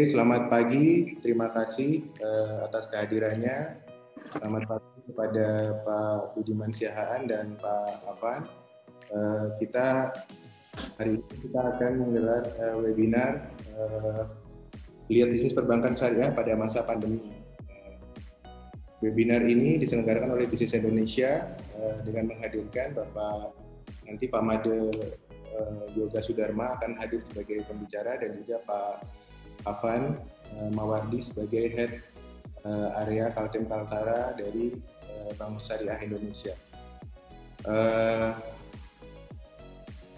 Selamat pagi. Terima kasih atas kehadirannya. Selamat pagi kepada Pak Budiman Siahaan dan Pak Afan. Hari ini kita akan menggelar webinar Lihat Bisnis Perbankan Syariah pada masa pandemi. Webinar ini diselenggarakan oleh Bisnis Indonesia dengan menghadirkan Pak Made Yoga Sudarma akan hadir sebagai pembicara dan juga Pak Afan Mawardi sebagai Head Area Kaltim Kaltara dari Bank Syariah Indonesia.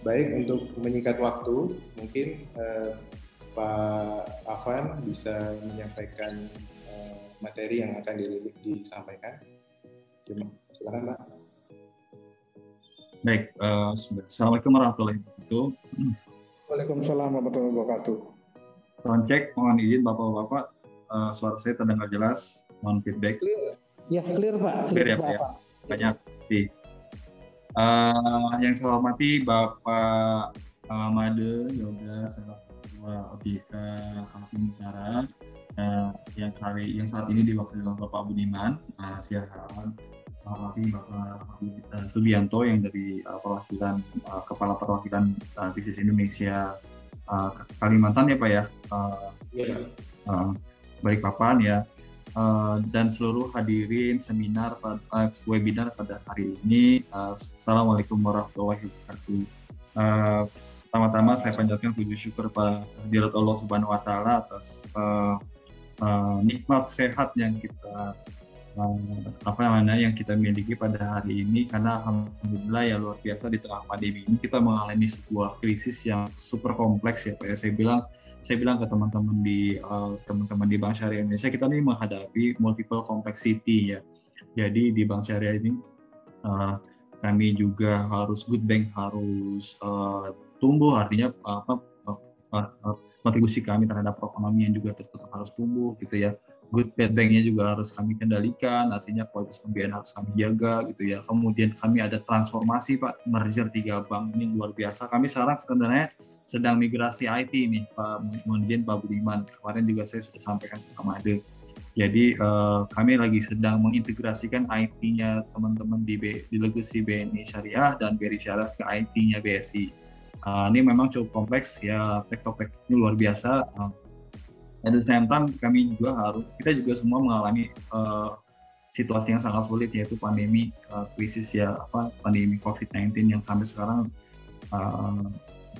Baik, untuk menyingkat waktu, mungkin Pak Afan bisa menyampaikan materi yang akan disampaikan. Silakan, Pak. Baik, Assalamualaikum warahmatullahi wabarakatuh. Waalaikumsalam warahmatullahi wabarakatuh. Sound check, mohon izin Bapak-Bapak, suara saya terdengar jelas, mohon feedback. Ya, clear Pak. Clear ya Pak ya. Banyak sih. Yang saya hormati Bapak Made Yoga Kaltim. Yang saat ini diwakili oleh Bapak Budiman Siahaan, Bapak Subianto yang dari Kepala Perwakilan Bisnis Indonesia Kalimantan ya Pak ya. Baik Papan ya, dan seluruh hadirin webinar pada hari ini. Assalamualaikum warahmatullahi wabarakatuh. Pertama-tama saya panjatkan puji syukur pada hadirat Allah Subhanahu Wa Taala atas nikmat sehat yang kita yang kita miliki pada hari ini, karena alhamdulillah ya luar biasa di tengah pandemi ini kita mengalami sebuah krisis yang super kompleks ya Pak ya. Saya bilang ke teman-teman di Bank Syariah Indonesia, kita ini menghadapi multiple complexity ya. Jadi di Bank Syariah ini kami juga harus good bank harus tumbuh, artinya kontribusi kami terhadap perekonomian juga tetap harus tumbuh gitu ya. Good bad banknya juga harus kami kendalikan, artinya kualitas pembiayaan harus kami jaga gitu ya. Kemudian kami ada transformasi Pak, merger 3 bank ini luar biasa. Kami sekarang sebenarnya sedang migrasi IT nih Pak Monjin, Pak Budiman. Kemarin juga saya sudah sampaikan ke Pak Made. Jadi kami lagi sedang mengintegrasikan IT-nya teman-teman di Legacy BNI Syariah dan BRI Syariah ke IT-nya BSI. Ini memang cukup kompleks ya, teknik luar biasa. At the same time kita juga semua mengalami situasi yang sangat sulit, yaitu pandemi krisis pandemi COVID-19 yang sampai sekarang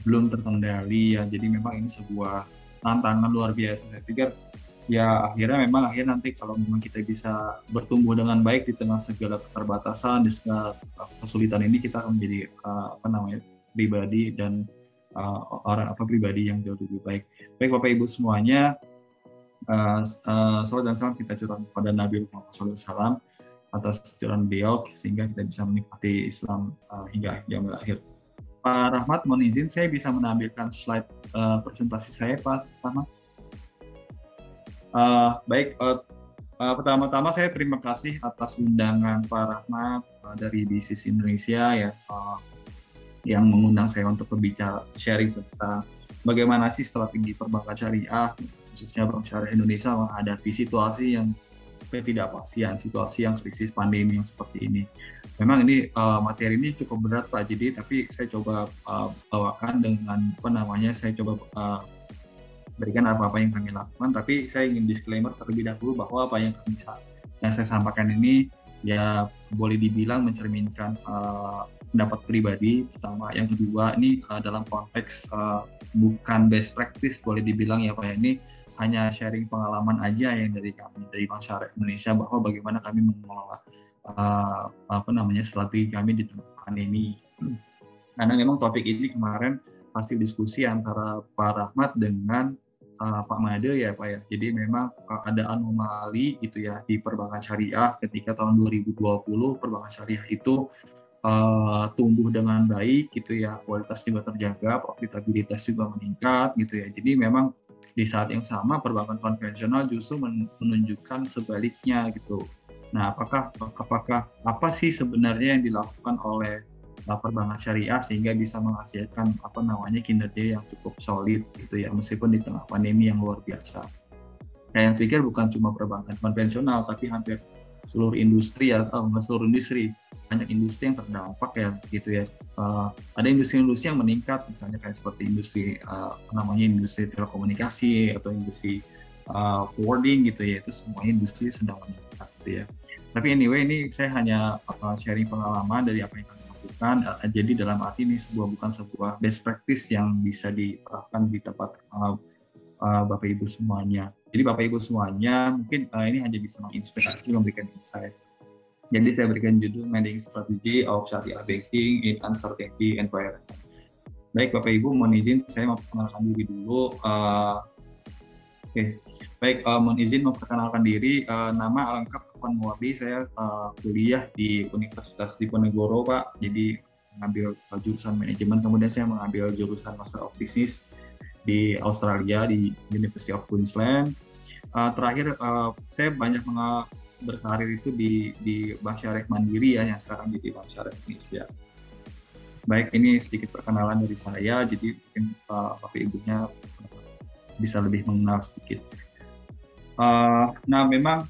belum terkendali ya. Jadi memang ini sebuah tantangan luar biasa. Saya pikir ya akhirnya nanti kalau memang kita bisa bertumbuh dengan baik di tengah segala keterbatasan, di segala kesulitan ini, kita akan menjadi pribadi dan pribadi yang jauh lebih baik. Baik Bapak Ibu semuanya, salam dan salam kita curahkan kepada Nabi Muhammad SAW atas curahan beliau sehingga kita bisa menikmati Islam hingga yaumil akhir. Pak Rahmat, mohon izin saya bisa menampilkan slide presentasi saya Pak Rahmat. Baik, pertama-tama saya terima kasih atas undangan Pak Rahmat dari Bisnis Indonesia ya, yang mengundang saya untuk berbicara sharing tentang bagaimana sih strategi perbankan syariah, khususnya Bank Syariah Indonesia menghadapi situasi yang ketidakpastian, situasi yang krisis pandemi yang seperti ini. Memang ini materi ini cukup berat Pak Jidi, tapi saya coba bawakan dengan saya coba berikan apa-apa yang kami lakukan, tapi saya ingin disclaimer terlebih dahulu bahwa apa yang saya sampaikan ini ya boleh dibilang mencerminkan pendapat pribadi pertama. Yang kedua, ini dalam konteks bukan best practice boleh dibilang ya Pak ya, ini hanya sharing pengalaman aja yang dari kami dari Bank Syariah Indonesia bahwa bagaimana kami mengelola strategi kami di tengah pandemi. Karena memang topik ini kemarin hasil diskusi antara Pak Rahmat dengan Pak Made ya Pak ya. Jadi memang ada anomali gitu ya di perbankan syariah ketika tahun 2020 perbankan syariah itu tumbuh dengan baik gitu ya, kualitas juga terjaga, profitabilitas juga meningkat gitu ya. Jadi memang di saat yang sama perbankan konvensional justru menunjukkan sebaliknya gitu. Nah, apakah apa sih sebenarnya yang dilakukan oleh perbankan syariah sehingga bisa menghasilkan kinerja yang cukup solid gitu ya, meskipun di tengah pandemi yang luar biasa. Saya pikir bukan cuma perbankan konvensional, tapi hampir seluruh industri atau nggak seluruh industri, banyak industri yang terdampak ya gitu ya. Ada industri-industri yang meningkat, misalnya kayak seperti industri industri telekomunikasi atau industri forwarding gitu ya, itu semua industri sedang meningkat gitu ya. Tapi anyway, ini saya hanya sharing pengalaman dari apa yang kami lakukan. Jadi dalam arti ini bukan sebuah best practice yang bisa diterapkan di tempat Bapak Ibu semuanya. Jadi Bapak Ibu semuanya mungkin ini hanya bisa menginspirasi, memberikan insight. Jadi saya berikan judul Managing Strategy of Sharia Banking in Uncertainty Environment. Baik Bapak Ibu, mohon izin saya memperkenalkan diri dulu. Baik, mohon izin memperkenalkan diri. Nama lengkap Afwan Muwardi, saya kuliah di Universitas Diponegoro Pak. Jadi mengambil jurusan manajemen, kemudian saya mengambil jurusan Master of Business di Australia di University of Queensland. Terakhir saya banyak berkarir itu di Bank Syariah Mandiri ya, yang sekarang jadi Bank Syariah Indonesia. Baik, ini sedikit perkenalan dari saya, jadi mungkin Bapak Ibunya bisa lebih mengenal sedikit. Nah, memang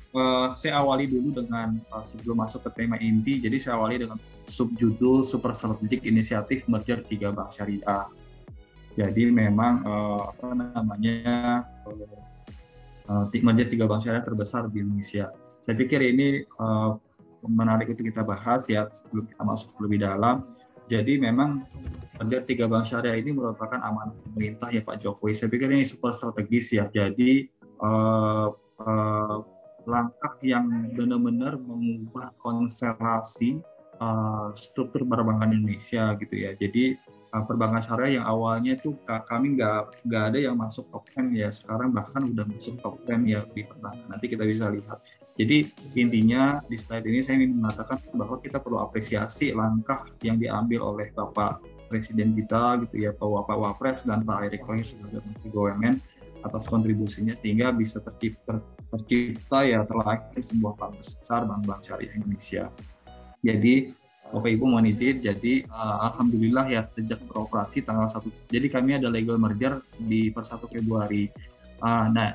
saya awali dulu dengan sebelum masuk ke tema inti, jadi saya awali dengan subjudul Super Strategic Initiative Merger 3 Bank Syariah. Jadi memang merger 3 bank syariah terbesar di Indonesia. Saya pikir ini menarik untuk kita bahas ya sebelum kita masuk lebih dalam. Jadi memang merger 3 bank syariah ini merupakan amanah pemerintah ya Pak Jokowi. Saya pikir ini super strategis ya. Jadi langkah yang benar-benar mengubah konstelasi struktur perbankan Indonesia gitu ya. Jadi perbankan syariah yang awalnya itu kami nggak ada yang masuk top 10 ya, sekarang bahkan udah masuk top 10 ya di perbankan. Nanti kita bisa lihat. Jadi intinya di slide ini saya ingin mengatakan bahwa kita perlu apresiasi langkah yang diambil oleh Bapak Presiden kita gitu ya, Pak Wapres dan Pak Erick Thohir sebagai Menteri BUMN atas kontribusinya sehingga bisa tercipta ya terlahir sebuah bank besar, bank syariah Indonesia. Jadi Bapak Ibu mohon izin, jadi alhamdulillah ya sejak beroperasi tanggal 1, jadi kami ada legal merger di per 1 Februari. 3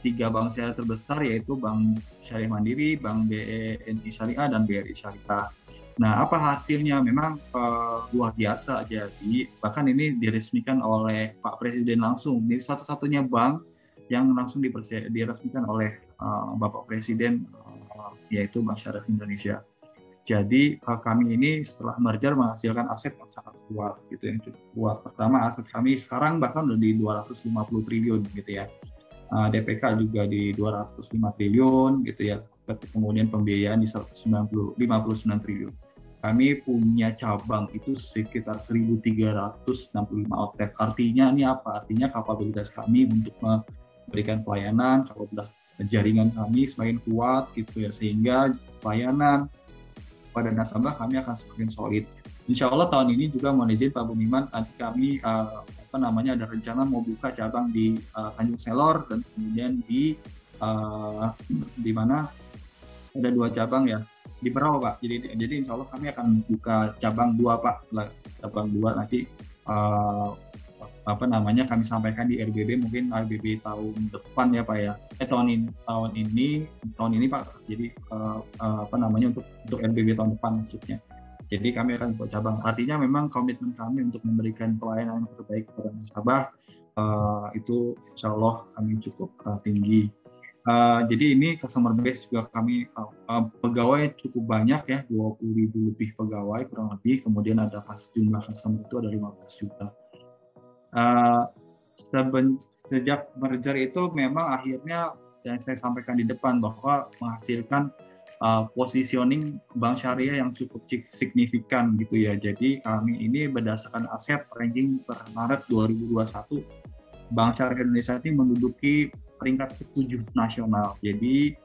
bank syariah terbesar yaitu Bank Syariah Mandiri, Bank BNI Syariah, dan BRI Syariah. Nah, apa hasilnya? Memang luar biasa, jadi bahkan ini diresmikan oleh Pak Presiden langsung. Ini satu-satunya bank yang langsung diresmikan oleh Bapak Presiden, yaitu Bank Syariah Indonesia. Jadi kami ini setelah merger menghasilkan aset yang sangat kuat gitu, yang cukup kuat. Pertama, aset kami sekarang bahkan udah di 250 triliun gitu ya. DPK juga di 205 triliun gitu ya. Kemudian pembiayaan di 59 triliun. Kami punya cabang itu sekitar 1.365 outlet. Artinya ini apa? Artinya kapabilitas kami untuk memberikan pelayanan, kapabilitas jaringan kami semakin kuat gitu ya, sehingga pelayanan pada nasabah kami akan semakin solid. Insya Allah tahun ini juga mohon izin Pak Budiman, nanti kami ada rencana mau buka cabang di Tanjung Selor dan kemudian di mana ada 2 cabang ya di Berau Pak. Jadi Insya Allah kami akan buka cabang 2 Pak, cabang 2 nanti kami sampaikan di RBB, mungkin RBB tahun depan ya Pak ya. Tahun ini Pak. Jadi untuk RBB tahun depan maksudnya. Jadi kami akan buat cabang. Artinya memang komitmen kami untuk memberikan pelayanan yang terbaik kepada nasabah itu insya Allah kami cukup tinggi. Jadi ini customer base juga kami pegawai cukup banyak ya, 20.000 lebih pegawai kurang lebih. Kemudian ada jumlah customer itu ada 15 juta. Sejak merger itu memang akhirnya yang saya sampaikan di depan bahwa menghasilkan positioning bank syariah yang cukup signifikan gitu ya. Jadi kami ini berdasarkan aset ranking per Maret 2021, Bank Syariah Indonesia ini menduduki peringkat ke-7 nasional. Jadi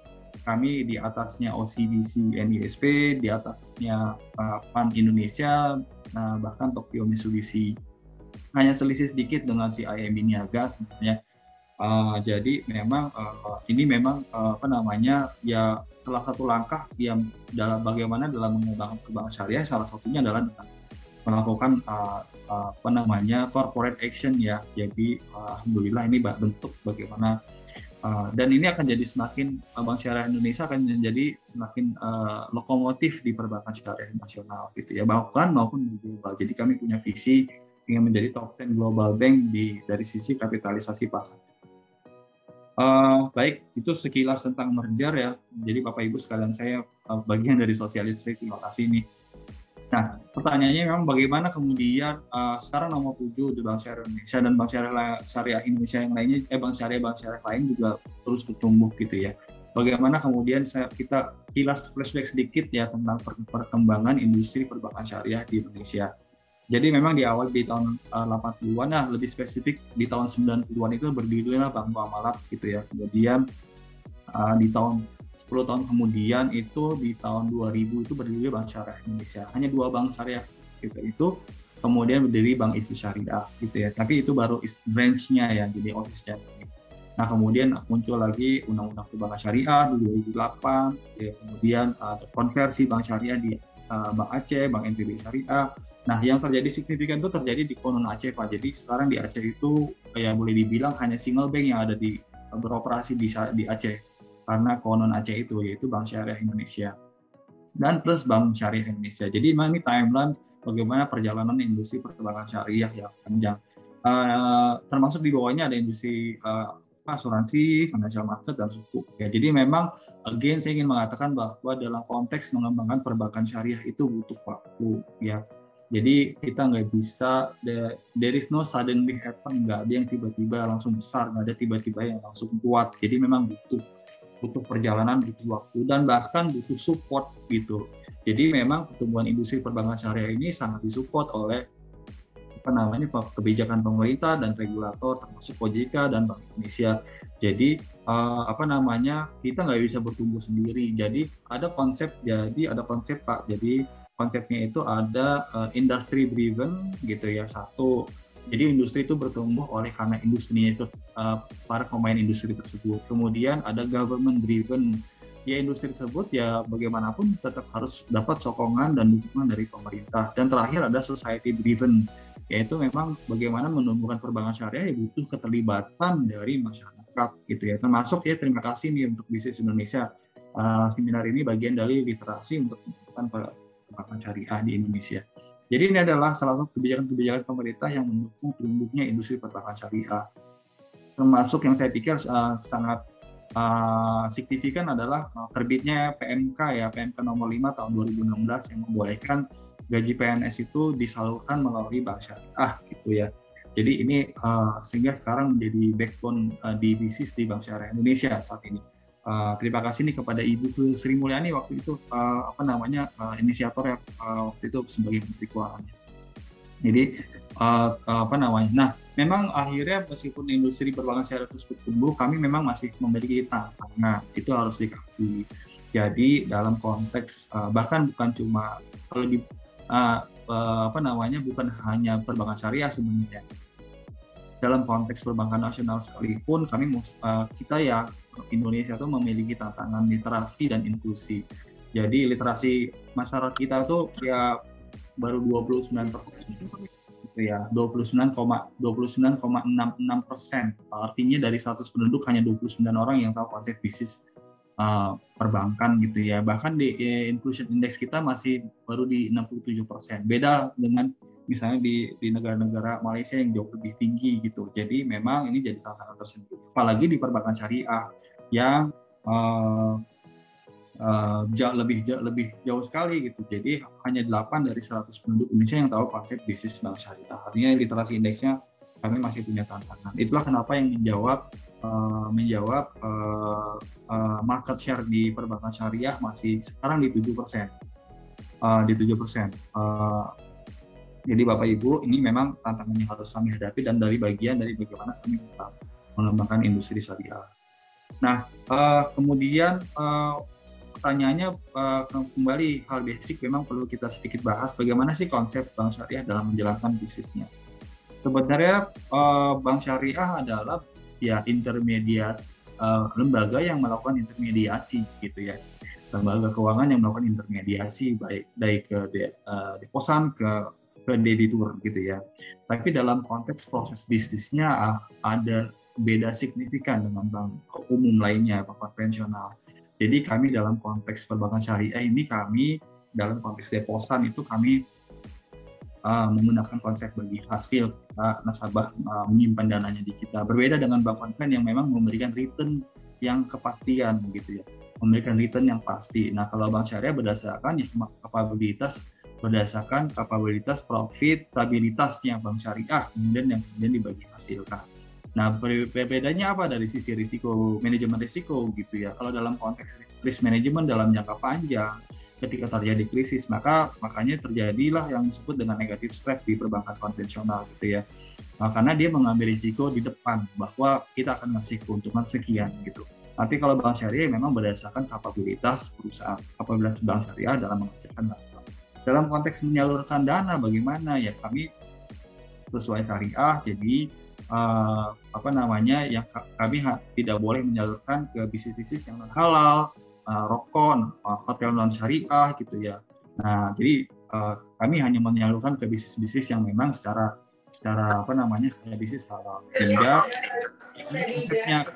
kami di atasnya OCBC NISP, di atasnya PAN Indonesia, bahkan Tokyo Mitsubishi. Hanya selisih sedikit dengan si IMB Niaga sebenarnya. Jadi memang ini memang apa namanya ya salah satu langkah yang bagaimana dalam mengembangkan perbankan syariah, salah satunya adalah dengan melakukan apa namanya corporate action ya. Jadi alhamdulillah ini bentuk bagaimana dan ini akan jadi semakin Bank Syariah Indonesia akan menjadi semakin lokomotif di perbankan syariah nasional gitu ya, bahkan maupun global. Jadi kami punya visi ingin menjadi top 10 global bank dari sisi kapitalisasi pasar. Baik, itu sekilas tentang merger ya. Jadi Bapak Ibu sekalian, saya bagian dari sosialisasi, terima kasih nih. Nah, pertanyaannya memang bagaimana kemudian sekarang nomor 7 di Bank Syariah Indonesia dan Bank Syariah Indonesia yang lainnya, bank syariah lain juga terus bertumbuh gitu ya. Bagaimana kemudian kita kilas flashback sedikit ya tentang perkembangan industri perbankan syariah di Indonesia. Jadi memang di awal di tahun 80-an, nah lebih spesifik di tahun 90-an itu berdirilah Bank Muamalat gitu ya. Kemudian di tahun 10 tahun kemudian itu di tahun 2000 itu berdiri Bank Syariah Indonesia. Hanya 2 bank syariah gitu itu. Kemudian berdiri Bank Islam Syariah gitu ya. Tapi itu baru branch-nya ya, jadi office-nya. Nah kemudian muncul lagi Undang-Undang Perbankan Syariah di 2008. Ya, kemudian konversi Bank Syariah di Bank Aceh, Bank NPB Syariah. Nah, yang terjadi signifikan itu terjadi di Konon Aceh, Pak. Jadi sekarang di Aceh itu ya boleh dibilang hanya single bank yang ada beroperasi di Aceh. Karena Konon Aceh itu yaitu Bank Syariah Indonesia dan plus Bank Syariah Indonesia. Jadi memang ini timeline bagaimana perjalanan industri perbankan syariah yang panjang. Termasuk di bawahnya ada industri asuransi, financial market, dan suku. Ya, jadi memang again saya ingin mengatakan bahwa dalam konteks mengembangkan perbankan syariah itu butuh waktu ya. Jadi kita nggak bisa, there is no suddenly happen, nggak ada yang tiba-tiba langsung besar, nggak ada tiba-tiba yang langsung kuat. Jadi memang butuh perjalanan, butuh waktu, dan bahkan butuh support gitu. Jadi memang pertumbuhan industri perbankan syariah ini sangat disupport oleh kebijakan pemerintah dan regulator termasuk OJK dan Bank Indonesia. Jadi kita nggak bisa bertumbuh sendiri. Jadi ada konsep Pak. Jadi konsepnya itu ada industry driven gitu ya, satu. Jadi industri itu bertumbuh karena industrinya itu para pemain industri tersebut. Kemudian ada government driven, ya industri tersebut ya bagaimanapun tetap harus dapat sokongan dan dukungan dari pemerintah. Dan terakhir ada society driven, yaitu memang bagaimana menumbuhkan perbankan syariah ya butuh keterlibatan dari masyarakat gitu ya. Termasuk ya terima kasih nih untuk Bisnis Indonesia. Seminar ini bagian dari literasi untuk menumbuhkan perbankan syariah di Indonesia. Jadi ini adalah salah satu kebijakan-kebijakan pemerintah yang mendukung tumbuhnya industri perbankan syariah. Termasuk yang saya pikir sangat signifikan adalah terbitnya PMK nomor 5 tahun 2016 yang membolehkan gaji PNS itu disalurkan melalui bank syariah gitu ya. Jadi ini sehingga sekarang menjadi backbone di bisnis di Bank Syariah Indonesia saat ini. Terima kasih nih kepada Ibu Sri Mulyani waktu itu inisiator ya waktu itu sebagai Menteri Keuangan. Jadi nah memang akhirnya meskipun industri perbankan syariah terus bertumbuh, kami memang masih memiliki tantangan, itu harus dikakui. Jadi dalam konteks bahkan bukan cuma bukan hanya perbankan syariah sebenarnya. Dalam konteks perbankan nasional sekalipun kita ya Indonesia itu memiliki tantangan literasi dan inklusi. Jadi literasi masyarakat kita tuh ya baru 29%, gitu ya, 29,66%. Artinya dari 100 penduduk hanya 29 orang yang tahu konsep bisnis perbankan gitu ya. Bahkan di inclusion index kita masih baru di 67%. Beda dengan misalnya di negara-negara Malaysia yang jauh lebih tinggi gitu. Jadi memang ini jadi tantangan tersendiri. Apalagi di perbankan syariah yang lebih jauh sekali gitu. Jadi hanya 8 dari 100 penduduk Indonesia yang tahu konsep bisnis bank syariah. Artinya literasi indeksnya kami masih punya tantangan. Itulah kenapa yang menjawab market share di perbankan syariah masih sekarang di 7%. Jadi Bapak Ibu, ini memang tantangan yang harus kami hadapi dan bagian dari bagaimana kami mengembangkan industri syariah. Nah, kemudian pertanyaannya kembali hal basic memang perlu kita sedikit bahas bagaimana sih konsep bank syariah dalam menjalankan bisnisnya. Sebenarnya bank syariah adalah ya lembaga yang melakukan intermediasi gitu ya, lembaga keuangan yang melakukan intermediasi baik dari ke deposan ke debitur gitu ya. Tapi dalam konteks proses bisnisnya ada beda signifikan dengan bank umum lainnya, bank konvensional. Jadi kami dalam konteks perbankan syariah ini, kami dalam konteks deposan itu kami menggunakan konsep bagi hasil, nasabah menyimpan dananya di kita. Berbeda dengan bank konven yang memang memberikan return yang kepastian gitu ya, memberikan return yang pasti. Nah kalau bank syariah berdasarkan kapabilitas profitabilitasnya bank syariah, kemudian dibagi hasilkan. Nah bedanya apa dari sisi risiko, manajemen risiko gitu ya. Kalau dalam konteks risk management dalam jangka panjang, ketika terjadi krisis, makanya terjadilah yang disebut dengan negative spread di perbankan konvensional gitu ya. Karena dia mengambil risiko di depan bahwa kita akan ngasih keuntungan sekian gitu. Tapi kalau bank syariah memang berdasarkan kapabilitas perusahaan, kapabilitas bank syariah dalam menghasilkan dana. Dalam konteks menyalurkan dana bagaimana ya, kami sesuai syariah, jadi yang kami tidak boleh menyalurkan ke bisnis-bisnis yang non halal, rokok, hotel non syariah gitu ya. Nah, jadi kami hanya menyalurkan ke bisnis-bisnis yang memang secara bisnis halal. Sehingga konsepnya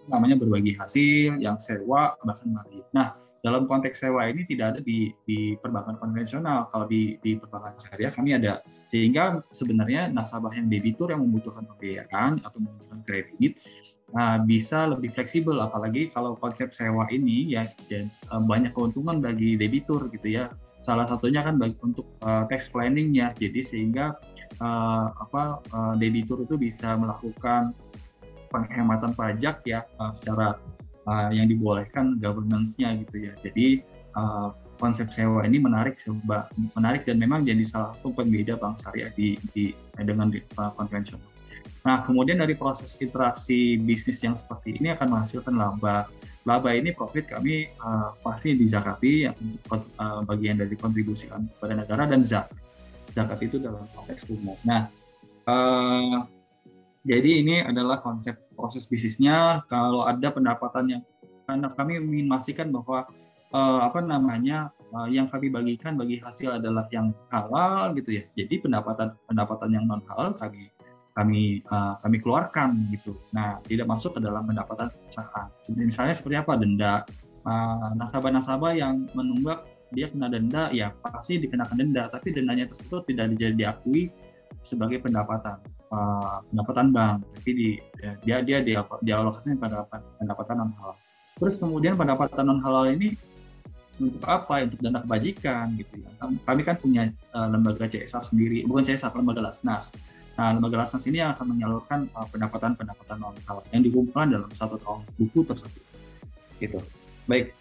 namanya berbagi hasil, yang sewa bahkan margin. Nah, dalam konteks sewa ini tidak ada di perbankan konvensional. Kalau di perbankan syariah kami ada, sehingga sebenarnya nasabah yang debitur yang membutuhkan pembiayaan atau membutuhkan kredit bisa lebih fleksibel, apalagi kalau konsep sewa ini ya banyak keuntungan bagi debitur gitu ya. Salah satunya kan untuk tax planning-nya, jadi sehingga debitur itu bisa melakukan penghematan pajak ya secara yang dibolehkan governance-nya gitu ya. Jadi konsep sewa ini menarik dan memang jadi salah satu pembeda bank syariah dengan konvensional. Nah, kemudian dari proses interaksi bisnis yang seperti ini akan menghasilkan laba. Laba ini profit kami pasti dizakati untuk bagian dari kontribusi kepada negara dan zakat. Zakat itu dalam konteks umum. Nah, jadi ini adalah konsep proses bisnisnya. Kalau ada pendapatan yang kami ingin memastikan bahwa yang kami bagikan bagi hasil adalah yang halal gitu ya. Jadi pendapatan yang non halal kami keluarkan gitu. Nah, tidak masuk ke dalam pendapatan perusahaan. Misalnya seperti apa? Denda. Nasabah-nasabah yang menunggak dia kena denda, ya pasti dikenakan denda. Tapi dendanya tersebut tidak diakui sebagai pendapatan bank. Tapi dia dialokasikan pada pendapatan non halal. Terus kemudian pendapatan non halal ini untuk apa? Untuk dana kebajikan gitu ya. Kami kan punya lembaga CSR sendiri, bukan CSR, lembaga Lasnas. Nah, lembaga Lasnas ini akan menyalurkan pendapatan non halal yang dikumpulkan dalam 1 tahun buku tersebut. Gitu. Baik,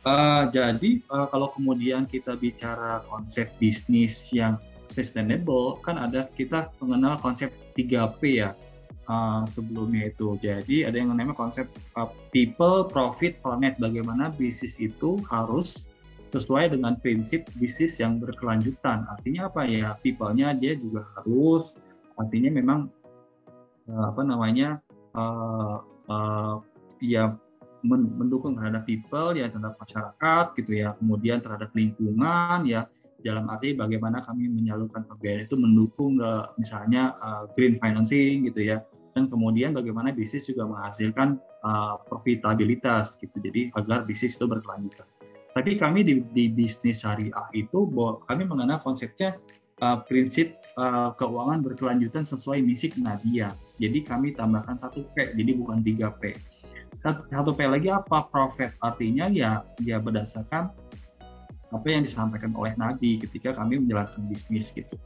jadi kalau kemudian kita bicara konsep bisnis yang sustainable, kan kita mengenal konsep 3P ya sebelumnya itu. Jadi ada yang namanya konsep people, profit, planet. Bagaimana bisnis itu harus sesuai dengan prinsip bisnis yang berkelanjutan. Artinya apa ya? People-nya dia juga harus, artinya memang mendukung terhadap people ya, terhadap masyarakat gitu ya, kemudian terhadap lingkungan ya, dalam arti bagaimana kami menyalurkan pembiayaan itu mendukung misalnya green financing gitu ya, dan kemudian bagaimana bisnis juga menghasilkan profitabilitas gitu, jadi agar bisnis itu berkelanjutan. Tapi kami di bisnis syariah itu kami mengenal konsepnya prinsip keuangan berkelanjutan sesuai misi Nahdiyah. Jadi kami tambahkan 1P, jadi bukan 3P. 1P lagi apa? Profit. Artinya ya berdasarkan apa yang disampaikan oleh Nabi ketika kami menjalankan bisnis gitu.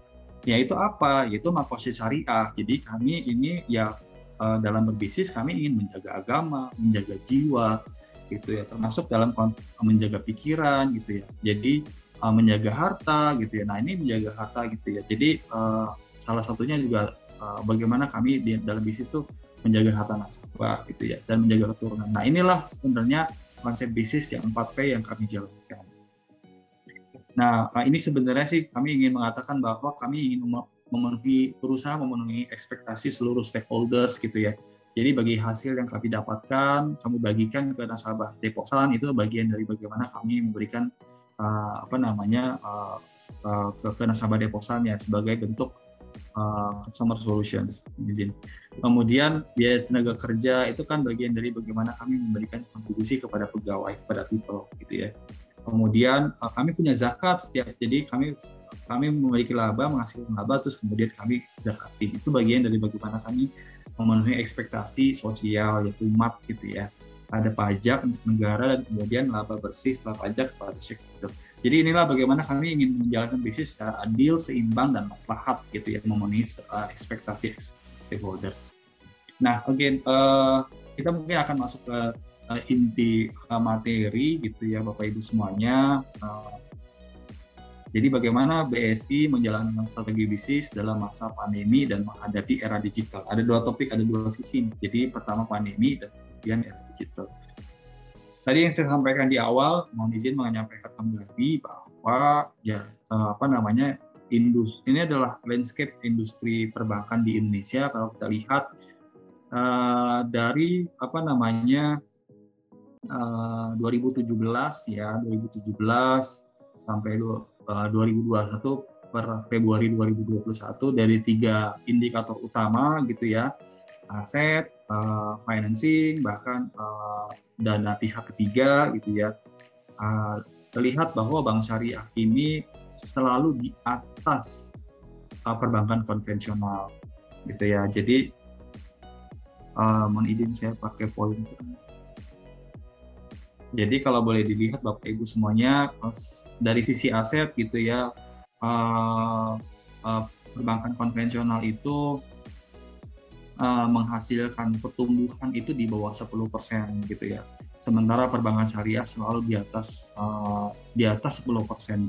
Yaitu apa? Yaitu makosid syariah. Jadi kami ini ya dalam berbisnis kami ingin menjaga agama, menjaga jiwa gitu ya, termasuk dalam menjaga pikiran gitu ya. Jadi menjaga harta gitu ya. Nah, ini menjaga harta gitu ya. Jadi salah satunya juga bagaimana kami dalam bisnis tuh menjaga harta nasabah gitu ya, dan menjaga keturunan. Nah, inilah sebenarnya konsep bisnis yang 4P yang kami jalankan. Nah, ini sebenarnya sih kami ingin mengatakan bahwa kami ingin berusaha memenuhi ekspektasi seluruh stakeholders gitu ya. Jadi bagi hasil yang kami dapatkan, kami bagikan ke nasabah Deposan, itu bagian dari bagaimana kami memberikan ke nasabah Deposan ya sebagai bentuk customer solutions. Kemudian biaya tenaga kerja itu kan bagian dari bagaimana kami memberikan kontribusi kepada pegawai, kepada people gitu ya. Kemudian kami punya zakat setiap, jadi kami memiliki laba, menghasilkan laba, terus kemudian kami zakatin. Itu bagian dari bagaimana kami memenuhi ekspektasi sosial, yaitu MAP gitu ya. Ada pajak untuk negara dan kemudian laba bersih setelah pajak pada sektor. Jadi inilah bagaimana kami ingin menjalankan bisnis secara adil, seimbang, dan maslahat gitu ya, memenuhi ekspektasi stakeholder. Nah, kita mungkin akan masuk ke inti materi gitu ya Bapak Ibu semuanya. Jadi bagaimana BSI menjalankan strategi bisnis dalam masa pandemi dan menghadapi era digital. Ada dua topik, ada dua sisi. Jadi pertama pandemi dan kemudian era digital. Tadi yang saya sampaikan di awal, mohon izin menyampaikan kembali bahwa industri ini adalah landscape industri perbankan di Indonesia. Kalau kita lihat dari 2017 sampai 2021 per Februari 2021 dari 3 indikator utama gitu ya, aset, financing, bahkan dana pihak ketiga gitu ya, terlihat bahwa Bank Syariah ini selalu di atas perbankan konvensional gitu ya. Jadi mohon izin saya pakai pointer. Jadi kalau boleh dilihat Bapak Ibu semuanya, dari sisi aset gitu ya, perbankan konvensional itu menghasilkan pertumbuhan itu di bawah 10% gitu ya. Sementara perbankan syariah selalu di atas 10%.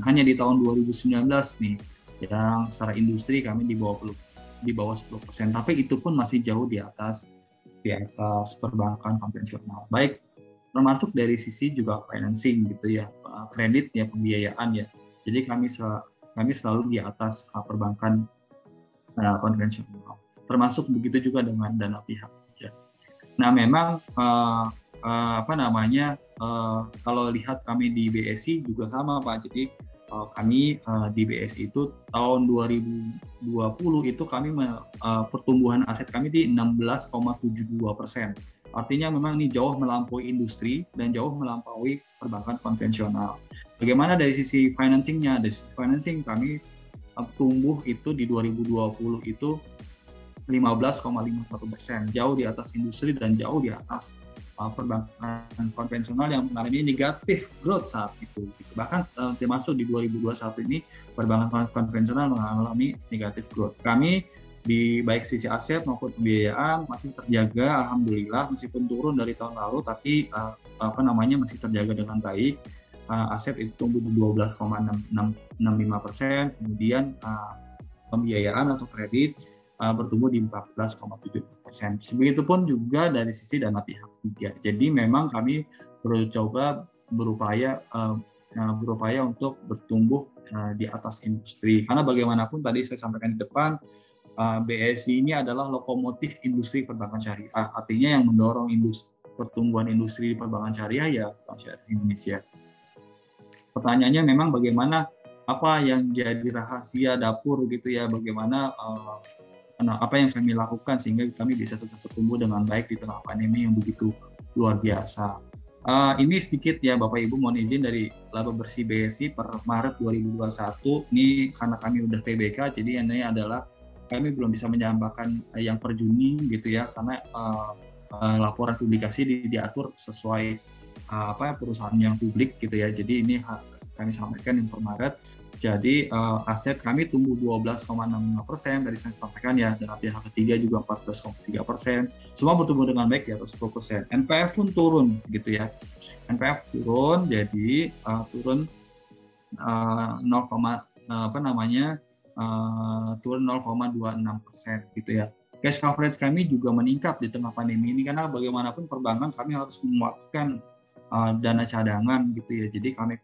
Hanya di tahun 2019 nih, yang secara industri kami di bawah 10%. Tapi itu pun masih jauh di atas perbankan konvensional. Baik, termasuk dari sisi juga financing gitu ya, kredit ya, pembiayaan ya. Jadi kami selalu di atas perbankan konvensional. Termasuk begitu juga dengan dana pihak. Ya. Nah, memang kalau lihat kami di BSI juga sama Pak. Jadi kami di BSI itu tahun 2020 itu kami pertumbuhan aset kami di 16,72%. Artinya memang ini jauh melampaui industri dan jauh melampaui perbankan konvensional. Bagaimana dari sisi financingnya? Dari sisi financing kami tumbuh itu di 2020 itu 15,51%, jauh di atas industri dan jauh di atas perbankan konvensional yang mengalami negatif growth saat itu. Bahkan termasuk di 2021 ini perbankan konvensional mengalami negatif growth. Kami di baik sisi aset maupun pembiayaan masih terjaga, alhamdulillah, meskipun turun dari tahun lalu, tapi masih terjaga dengan baik. Aset itu tumbuh di 12,65%, kemudian pembiayaan atau kredit bertumbuh di 14,7%. Begitupun juga dari sisi dana pihak ketiga. Jadi memang kami berupaya untuk bertumbuh di atas industri. Karena bagaimanapun tadi saya sampaikan di depan, BSI ini adalah lokomotif industri perbankan syariah. Artinya yang mendorong pertumbuhan industri perbankan syariah ya Bank Syariah Indonesia. Pertanyaannya memang bagaimana, apa yang jadi rahasia dapur gitu ya, bagaimana apa yang kami lakukan sehingga kami bisa tetap bertumbuh dengan baik di tengah pandemi yang begitu luar biasa. Ini sedikit ya Bapak Ibu, mohon izin dari laba bersih BSI per Maret 2021. Ini karena kami udah TBK, jadi ini adalah kami belum bisa menyampaikan yang per Juni gitu ya, karena laporan publikasi diatur sesuai perusahaan yang publik gitu ya. Jadi ini kami sampaikan yang per Maret. Jadi aset kami tumbuh 12,65%, dari saya sampaikan ya, dan pihak ketiga juga 14,3%. Semua bertumbuh dengan baik di atas 10%. NPF pun turun gitu ya. NPF turun, jadi turun turun 0,26% gitu ya. Cash coverage kami juga meningkat di tengah pandemi ini, karena bagaimanapun perbankan kami harus menguatkan dana cadangan gitu ya. Jadi kami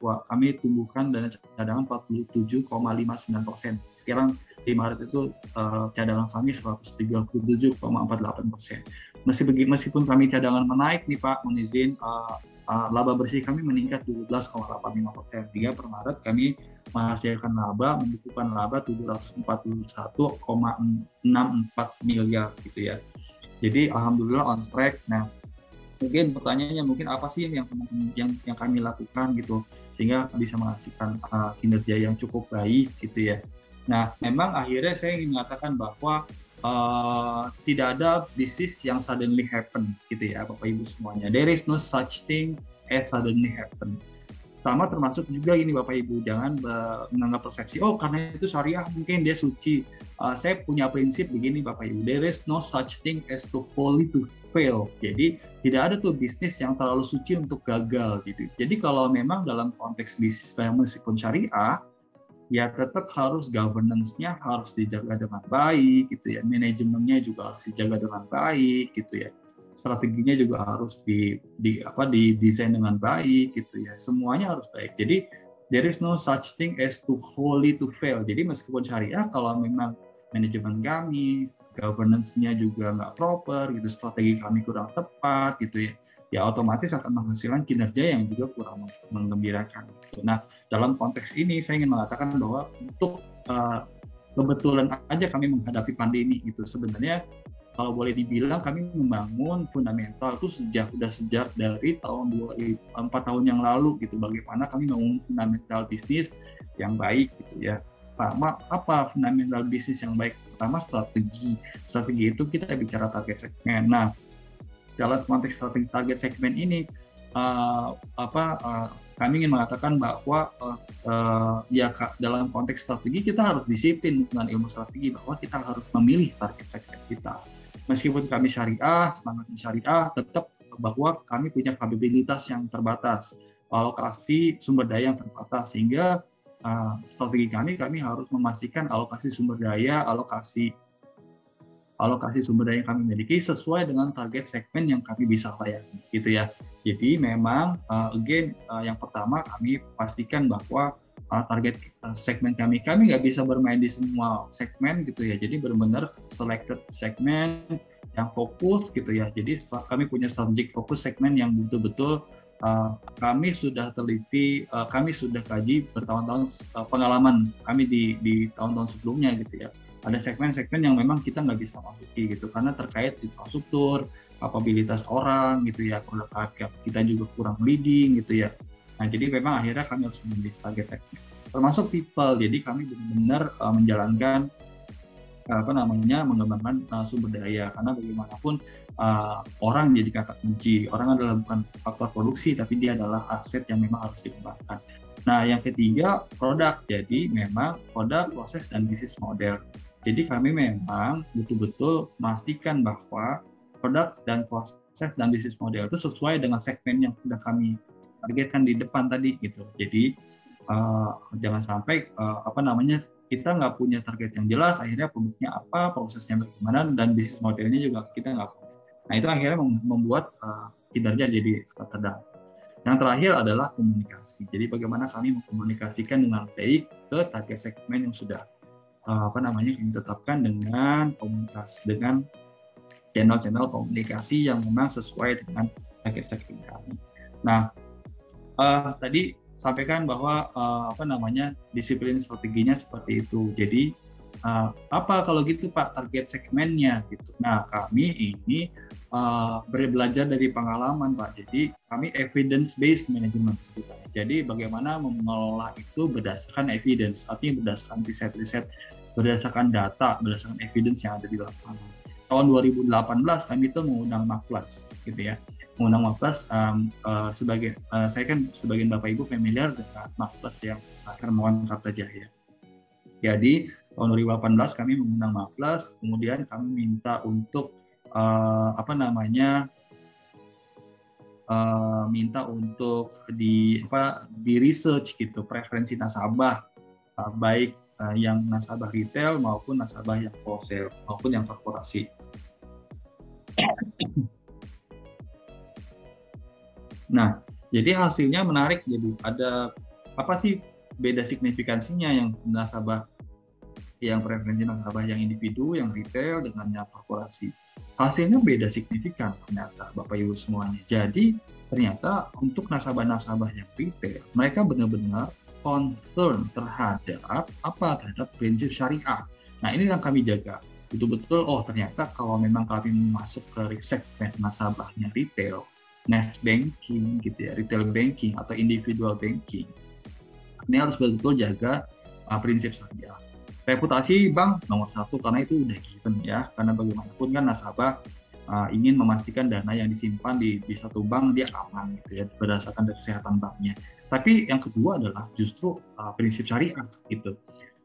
tumbuhkan dana cadangan 47,59%. Sekarang di Maret itu cadangan kami 137,48%. Meskipun kami cadangan menaik nih Pak, mohon izin, laba bersih kami meningkat 12,85%. Hingga per Maret kami menghasilkan laba, membukukan laba 741,64 miliar gitu ya. Jadi alhamdulillah on track. Nah, mungkin pertanyaannya mungkin apa sih yang kami lakukan gitu sehingga bisa menghasilkan kinerja yang cukup baik gitu ya. Nah, memang akhirnya saya ingin mengatakan bahwa tidak ada bisnis yang suddenly happen gitu ya Bapak Ibu semuanya. There is no such thing as suddenly happen. Sama termasuk juga ini Bapak Ibu, jangan menganggap persepsi, oh karena itu syariah mungkin dia suci. Saya punya prinsip begini Bapak Ibu, there is no such thing as to fully to fail. Jadi tidak ada tuh bisnis yang terlalu suci untuk gagal gitu. Jadi kalau memang dalam konteks bisnis yang meskipun syariah, ya tetap harus governance-nya harus dijaga dengan baik gitu ya, manajemennya juga harus dijaga dengan baik gitu ya, strateginya juga harus didesain dengan baik gitu ya, semuanya harus baik. Jadi there is no such thing as to wholly to fail. Jadi meskipun syariah, kalau memang manajemen kami, governance-nya juga nggak proper gitu, strategi kami kurang tepat gitu ya, ya otomatis akan menghasilkan kinerja yang juga kurang menggembirakan. Nah, dalam konteks ini saya ingin mengatakan bahwa untuk kebetulan aja kami menghadapi pandemi itu sebenarnya kalau boleh dibilang kami membangun fundamental itu sejak dari tahun 4 tahun yang lalu gitu, bagaimana kami membangun fundamental bisnis yang baik gitu ya. Apa fundamental bisnis yang baik? Pertama strategi itu kita bicara target segmen. Nah, dalam konteks strategi target segmen ini kami ingin mengatakan bahwa dalam konteks strategi kita harus disiplin dengan ilmu strategi, bahwa kita harus memilih target segmen kita. Meskipun kami syariah, semangatnya syariah, tetap bahwa kami punya kapabilitas yang terbatas, alokasi sumber daya yang terbatas, sehingga strategi kami harus memastikan alokasi sumber daya, alokasi sumber daya yang kami miliki sesuai dengan target segmen yang kami bisa layani gitu ya. Jadi memang yang pertama kami pastikan bahwa target segmen kami nggak bisa bermain di semua segmen gitu ya. Jadi benar-benar selected segmen yang fokus gitu ya. Jadi kami punya strategic fokus segmen yang betul-betul kami sudah teliti, kami sudah kaji bertahun-tahun pengalaman kami di tahun-tahun sebelumnya gitu ya. Ada segmen-segmen yang memang kita nggak bisa masuki gitu karena terkait infrastruktur, kapabilitas orang gitu ya, produk kita juga kurang leading gitu ya. Nah, jadi memang akhirnya kami harus memilih target segmen, termasuk people. Jadi kami benar-benar menjalankan mengembangkan sumber daya, karena bagaimanapun orang jadi kata kunci. Orang adalah bukan faktor produksi, tapi dia adalah aset yang memang harus dikembangkan. Nah, yang ketiga produk. Jadi memang produk, proses, dan bisnis model. Jadi kami memang betul-betul memastikan bahwa produk dan proses dan bisnis model itu sesuai dengan segmen yang sudah kami targetkan di depan tadi gitu. Jadi jangan sampai kita nggak punya target yang jelas, akhirnya produknya apa, prosesnya bagaimana, dan bisnis modelnya juga kita nggak punya. Nah, itu akhirnya membuat kinerja jadi terdampak. Yang terakhir adalah komunikasi. Jadi bagaimana kami mengkomunikasikan dengan baik ke target segmen yang sudah kami tetapkan dengan komunikasi, dengan channel-channel komunikasi yang memang sesuai dengan target segmen kami. Nah, tadi sampaikan bahwa disiplin strateginya seperti itu. Jadi apa kalau gitu Pak target segmennya gitu. Nah, kami ini belajar dari pengalaman Pak. Jadi kami evidence based management sebetulnya. Jadi bagaimana mengelola itu berdasarkan evidence, artinya berdasarkan riset, berdasarkan data, berdasarkan evidence yang ada di lapangan. Tahun 2018 kami itu mengundang Maplas gitu ya. Mengundang Maplas saya kan sebagian Bapak Ibu familiar dengan Maplas yang Hermawan Kartajaya. Jadi tahun 2018 kami mengundang Maplas, kemudian kami minta untuk minta untuk di research gitu preferensi nasabah, baik yang nasabah retail maupun nasabah yang wholesale maupun yang korporasi. Nah, Jadi hasilnya menarik. Jadi ada apa sih beda signifikansinya yang nasabah, yang preferensi nasabah yang individu, yang retail dengan yang korporasi. Hasilnya beda signifikan ternyata Bapak Ibu semuanya. Jadi ternyata untuk nasabah-nasabah yang retail, mereka benar-benar concern terhadap terhadap prinsip syariah. Nah, ini yang kami jaga. Betul-betul, ternyata kalau memang kami masuk ke segmen nasabahnya retail, mass banking gitu ya, retail banking atau individual banking, ini harus betul-betul jaga prinsip syariah. Reputasi bank nomor satu karena itu udah given ya, karena bagaimanapun kan nasabah ingin memastikan dana yang disimpan di satu bank dia aman gitu ya, berdasarkan dari kesehatan banknya. Tapi yang kedua adalah justru prinsip syariah gitu.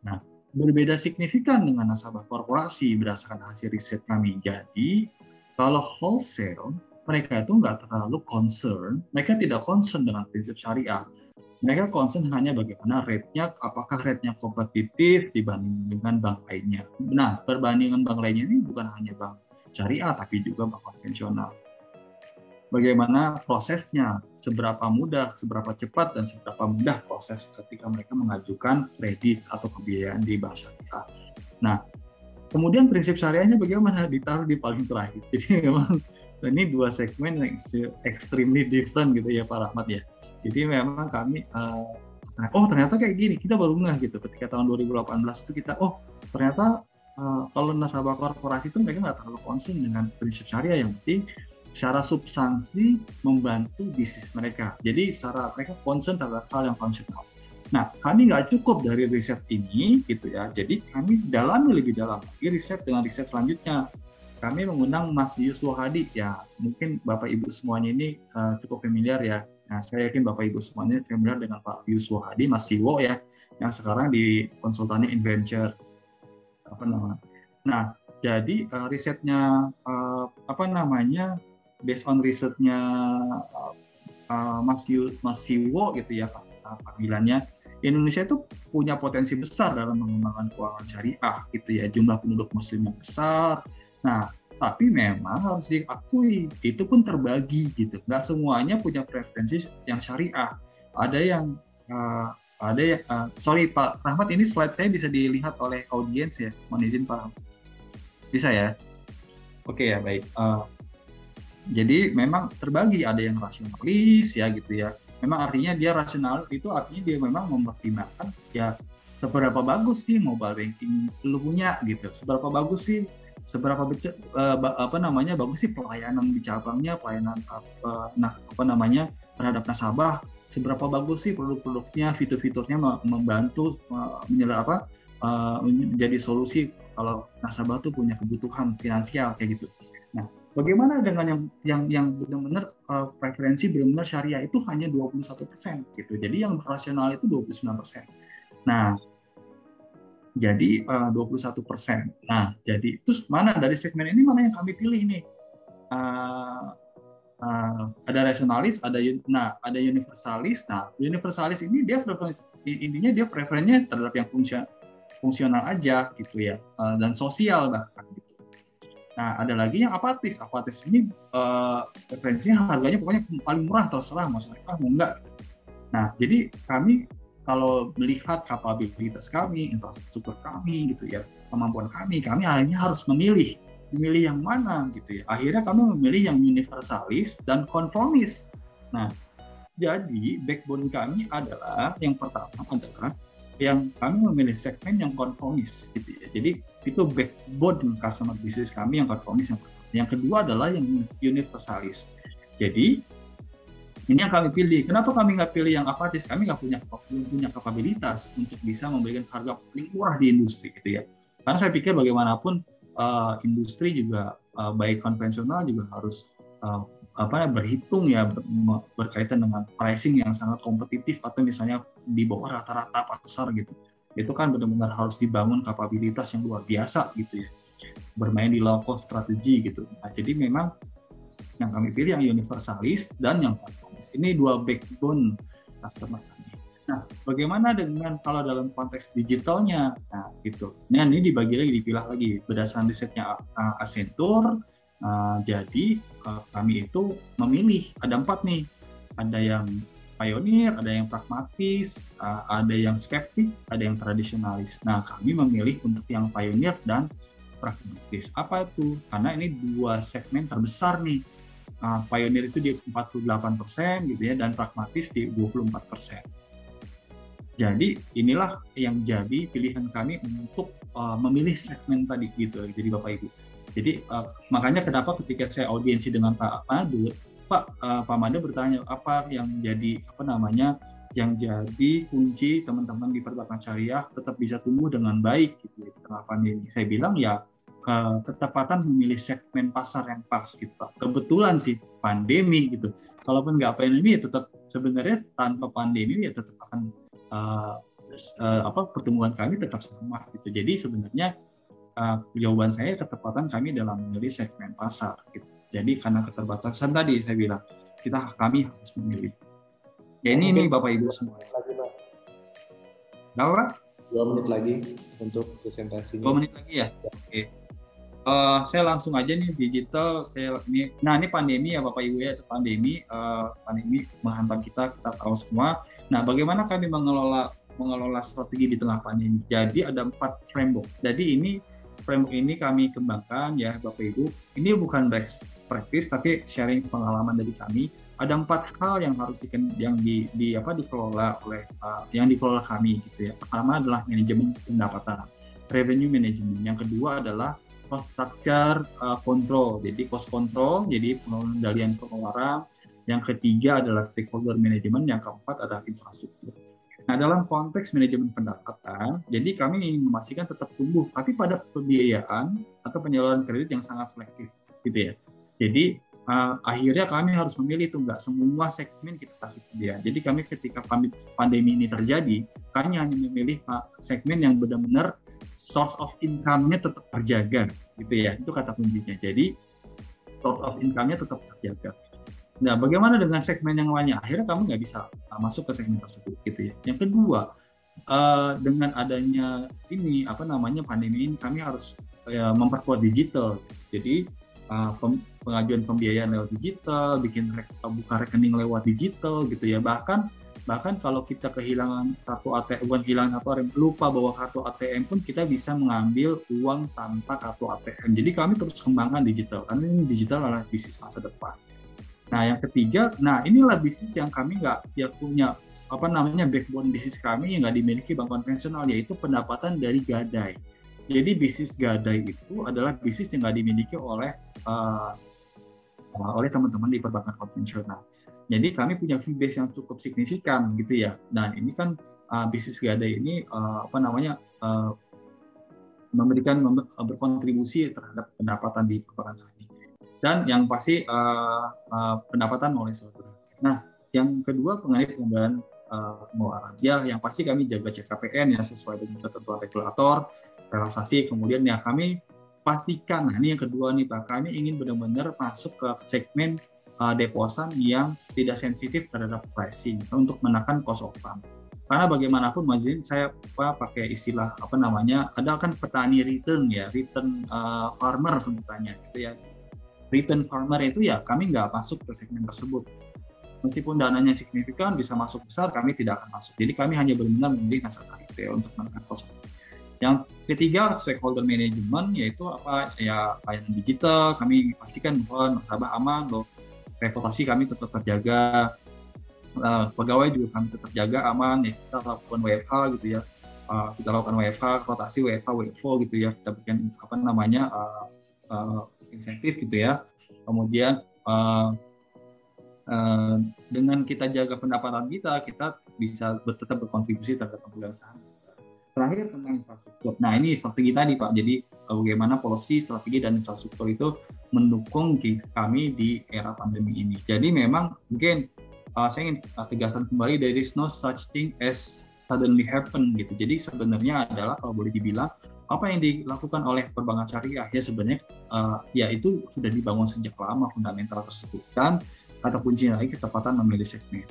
Nah, berbeda signifikan dengan nasabah korporasi berdasarkan hasil riset kami. Jadi kalau wholesale mereka itu nggak terlalu concern, mereka tidak concern dengan prinsip syariah. Mereka concern hanya bagaimana rate-nya, apakah rate-nya kompetitif dibanding dengan bank lainnya. Nah, perbandingan bank lainnya ini bukan hanya bank syariah, tapi juga bank konvensional. Bagaimana prosesnya, seberapa mudah, seberapa cepat, dan seberapa mudah proses ketika mereka mengajukan kredit atau pembiayaan di bank syariah. Nah, kemudian prinsip syariahnya bagaimana, ditaruh di paling terakhir. Jadi memang ini dua segmen yang extremely different gitu ya Pak Rahmat ya. Jadi memang kami, ternyata kayak gini, kita baru ngeh gitu ketika tahun 2018 itu kita, ternyata kalau nasabah korporasi itu mereka nggak terlalu concern dengan prinsip syariah, yang penting secara substansi membantu bisnis mereka. Jadi secara mereka concern terhadap hal yang fungsional. Nah, kami nggak cukup dari riset ini gitu ya, jadi kami dalami lebih dalam lagi riset dengan riset selanjutnya. Kami mengundang Mas Yuswo Hadi, ya mungkin Bapak Ibu semuanya ini cukup familiar ya. Nah, saya yakin Bapak Ibu semuanya familiar dengan Pak Yuswo Hadi, Mas Siwo ya, yang sekarang di konsultannya InVenture. Nah, jadi risetnya based on risetnya Mas Siwo gitu ya, panggilannya, Indonesia itu punya potensi besar dalam mengembangkan keuangan syariah gitu ya, jumlah penduduk muslim yang besar. Nah, tapi memang harus diakui itu pun terbagi gitu, nggak semuanya punya preferensi yang syariah. Ada yang sorry Pak Rahmat, ini slide saya bisa dilihat oleh audiens ya, mohon izin Pak Rahmat. Bisa ya? Oke ya, baik. Jadi memang terbagi, ada yang rasionalis ya gitu ya. Memang artinya dia rasional itu artinya dia memang mempertimbangkan ya seberapa bagus sih mobile banking lu punya gitu, seberapa bagus sih bagus sih pelayanan di cabangnya, pelayanan terhadap nasabah, seberapa bagus sih produk-produknya, fitur-fiturnya membantu menjadi solusi kalau nasabah tuh punya kebutuhan finansial kayak gitu. Nah, bagaimana dengan yang benar-benar preferensi benar-benar syariah itu hanya 21% gitu. Jadi yang rasional itu 29%. Nah, jadi 21%. Nah, jadi terus mana dari segmen ini mana yang kami pilih nih? Ada rasionalis, ada universalis. Nah, universalis ini dia intinya dia preferensinya terhadap yang fungsional aja gitu ya, dan sosial bahkan gitu. Nah, ada lagi yang apatis. Apatis ini preferensinya harganya pokoknya paling murah, terserah mau syariah mau enggak. Nah, jadi kami kalau melihat kapabilitas kami, infrastruktur kami gitu ya, kemampuan kami akhirnya harus memilih yang mana gitu ya. Akhirnya kami memilih yang universalis dan konformis. Nah, jadi backbone kami adalah yang pertama adalah yang kami memilih segmen yang konformis gitu ya. Jadi itu backbone customer business kami yang konformis yang pertama. Yang kedua adalah yang universalis. Jadi ini yang kami pilih. Kenapa kami nggak pilih yang apatis? Kami belum punya kapabilitas untuk bisa memberikan harga paling murah di industri gitu ya. Karena saya pikir bagaimanapun industri juga baik konvensional juga harus berhitung ya berkaitan dengan pricing yang sangat kompetitif atau misalnya di bawah rata-rata pasar gitu. Itu kan benar-benar harus dibangun kapabilitas yang luar biasa gitu ya. Bermain di low cost strategi gitu. Nah, jadi memang yang kami pilih yang universalis dan yang konformis. Ini dua backbone customer kami. Nah, bagaimana dengan kalau dalam konteks digitalnya? Nah, gitu. Nah, ini dibagi lagi, dipilah lagi berdasarkan risetnya Accenture. Jadi kami itu memilih ada 4 nih. ada yang pionir, ada yang pragmatis, ada yang skeptik, ada yang tradisionalis. Nah, kami memilih untuk yang pionir dan pragmatis. Apa itu? Karena ini dua segmen terbesar nih. Pionir itu di 48% gitu ya, dan pragmatis di 24%. Jadi inilah yang jadi pilihan kami untuk memilih segmen tadi gitu. Jadi Bapak Ibu. Jadi makanya kenapa ketika saya audiensi dengan Pak Made, Pak Made bertanya apa yang jadi yang jadi kunci teman-teman di Perbankan Syariah tetap bisa tumbuh dengan baik gitu di tengah pandemi. Saya bilang ya ketepatan memilih segmen pasar yang pas gitu Pak. Kebetulan sih pandemi gitu. Kalaupun nggak pandemi ya tetap sebenarnya tanpa pandemi ya tetap akan pertumbuhan kami tetap sama gitu. Jadi sebenarnya jawaban saya ketepatan kami dalam memilih segmen pasar gitu. Jadi karena keterbatasan tadi saya bilang kami harus memilih. Ya ini Bapak Ibu semua. Berapa? 2 menit lagi untuk presentasinya. 2 menit lagi ya. Oke. Saya langsung aja nih digital. Ini pandemi ya Bapak Ibu ya, pandemi menghantam kita tahu semua. Nah, bagaimana kami mengelola strategi di tengah pandemi? Jadi ada 4 framework. Jadi framework ini kami kembangkan ya Bapak Ibu. Ini bukan best practice tapi sharing pengalaman dari kami. Ada 4 hal yang harus dikelola oleh yang dikelola kami gitu ya. Pertama adalah manajemen pendapatan, revenue management. Yang kedua adalah cost structure control. Jadi cost control, jadi pengendalian pengeluaran. Yang ketiga adalah stakeholder management. Yang keempat adalah infrastruktur. Nah, dalam konteks manajemen pendapatan, jadi kami ingin memastikan tetap tumbuh, tapi pada pembiayaan atau penyaluran kredit yang sangat selektif, gitu ya. Jadi akhirnya kami harus memilih itu, nggak semua segmen kita kasih pembiayaan. Jadi kami ketika pandemi ini terjadi, kami hanya memilih segmen yang benar-benar source of income-nya tetap terjaga, gitu ya. Itu kata kuncinya. Jadi source of income-nya tetap terjaga. Nah, bagaimana dengan segmen yang lainnya? Akhirnya kamu nggak bisa masuk ke segmen tersebut, gitu ya. Yang kedua, dengan adanya pandemi ini, kami harus memperkuat digital. Jadi pengajuan pembiayaan lewat digital, buka rekening lewat digital, gitu ya. Bahkan kalau kita kehilangan kartu ATM, lupa bawa kartu ATM pun kita bisa mengambil uang tanpa kartu ATM. Jadi kami terus kembangkan digital, karena ini digital adalah bisnis masa depan. Nah, yang ketiga, inilah bisnis yang kami punya backbone bisnis kami yang nggak dimiliki bank konvensional, yaitu pendapatan dari gadai. Jadi bisnis gadai itu adalah bisnis yang nggak dimiliki oleh teman-teman di perbankan konvensional. Jadi kami punya fee base yang cukup signifikan gitu ya. Dan ini kan bisnis gadai ini berkontribusi terhadap pendapatan di perbankan kami. Dan yang pasti pendapatan oleh saudara. Nah, yang kedua mengenai pengendalian pengeluaran. Ya, yang pasti kami jaga CKPN ya sesuai dengan ketentuan regulator, relaksasi. Kemudian ya kami pastikan, ini yang kedua nih Pak, kami ingin benar-benar masuk ke segmen deposan yang tidak sensitif terhadap pricing untuk menekan cost of fund. Karena bagaimanapun mazin saya pakai istilah ada kan petani return ya, return farmer sebutannya gitu ya. Return farmer itu ya kami nggak masuk ke segmen tersebut. Meskipun dananya signifikan, bisa masuk besar, kami tidak akan masuk. Jadi kami hanya benar-benar memilih nasabah retail untuk menekan cost. Yang ketiga, stakeholder management, yaitu layanan digital. Kami pastikan bahwa nasabah aman, reputasi kami tetap terjaga, pegawai juga kami tetap jaga aman. Ya, kita lakukan WFH gitu ya. Kita lakukan WFH, rotasi WFH, WFO gitu ya. Kita bikin insentif gitu ya. Kemudian dengan kita jaga pendapatan kita bisa tetap berkontribusi terhadap pembebasan. Terakhir tentang infrastruktur. Nah, ini strategi tadi Pak. Jadi bagaimana policy, strategi dan infrastruktur itu mendukung kami di era pandemi ini. Jadi memang mungkin saya ingin tegaskan kembali, there is no such thing as suddenly happen gitu. Jadi sebenarnya adalah kalau boleh dibilang apa yang dilakukan oleh perbankan syariah ya sebenarnya itu sudah dibangun sejak lama fundamental tersebut, dan kata kuncinya lagi ketepatan memilih segmen.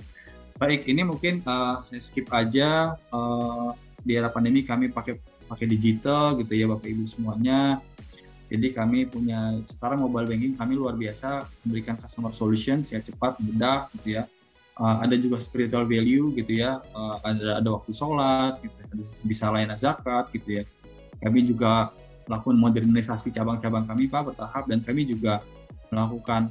Baik, ini mungkin saya skip aja. Di era pandemi kami pakai digital gitu ya Bapak Ibu semuanya. Jadi kami punya sekarang mobile banking kami luar biasa, memberikan customer solutions ya cepat, mudah gitu ya. ada juga spiritual value gitu ya, ada waktu sholat, gitu, bisa layanan zakat gitu ya. Kami juga melakukan modernisasi cabang-cabang kami Pak bertahap, dan kami juga melakukan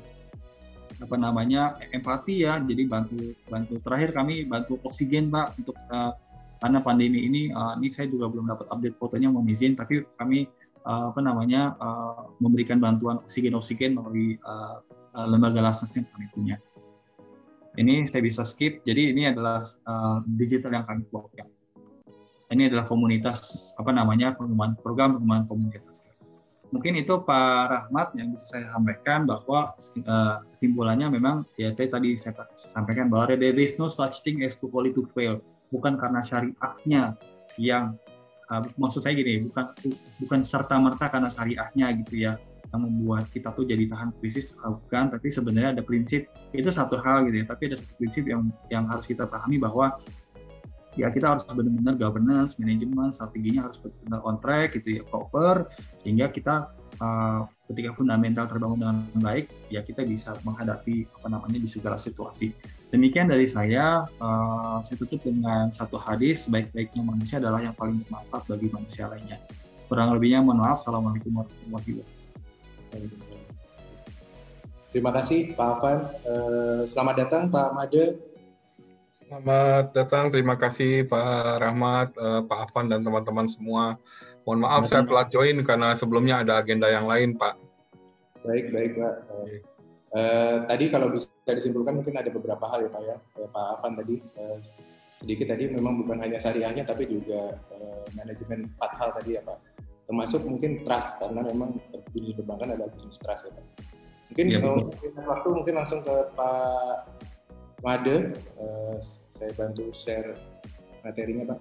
empati ya, jadi bantu terakhir kami bantu oksigen Pak untuk karena pandemi ini saya juga belum dapat update fotonya, mohon izin, tapi kami memberikan bantuan oksigen melalui lembaga lasnes yang kami punya. Ini saya bisa skip. Jadi ini adalah digital yang kami bawakan. Ini adalah komunitas program pengembangan komunitas. Mungkin itu Pak Rahmat yang bisa saya sampaikan, bahwa kesimpulannya memang ya tadi saya sampaikan bahwa there is no such thing as too holy to fail. Bukan karena syariahnya yang maksud saya gini, bukan serta-merta karena syariahnya gitu ya yang membuat kita tuh jadi tahan krisis, bukan, tapi sebenarnya ada prinsip, itu satu hal gitu ya, tapi ada satu prinsip yang harus kita pahami, bahwa ya kita harus benar-benar governance, manajemen, strateginya harus benar-benar on track gitu ya, proper, sehingga kita ketika fundamental terbangun dengan baik, ya kita bisa menghadapi di segala situasi. Demikian dari saya tutup dengan satu hadis, sebaik-baiknya manusia adalah yang paling bermanfaat bagi manusia lainnya. Kurang lebihnya mohon maaf. Assalamualaikum warahmatullahi wabarakatuh. Terima kasih Pak Afan. Selamat datang Pak Made. Selamat datang, terima kasih Pak Rahmat, Pak Afan dan teman-teman semua. Mohon maaf saya telat join karena sebelumnya ada agenda yang lain Pak. Baik Pak. Tadi kalau bisa disimpulkan mungkin ada beberapa hal ya Pak ya. Pak Afan tadi sedikit tadi memang bukan hanya syariahnya tapi juga manajemen 4 hal tadi ya Pak. Termasuk mungkin trust, karena memang bisnis perbankan adalah bisnis trust ya Pak. Mungkin waktu mungkin langsung ke Pak Made, saya bantu share materinya Pak.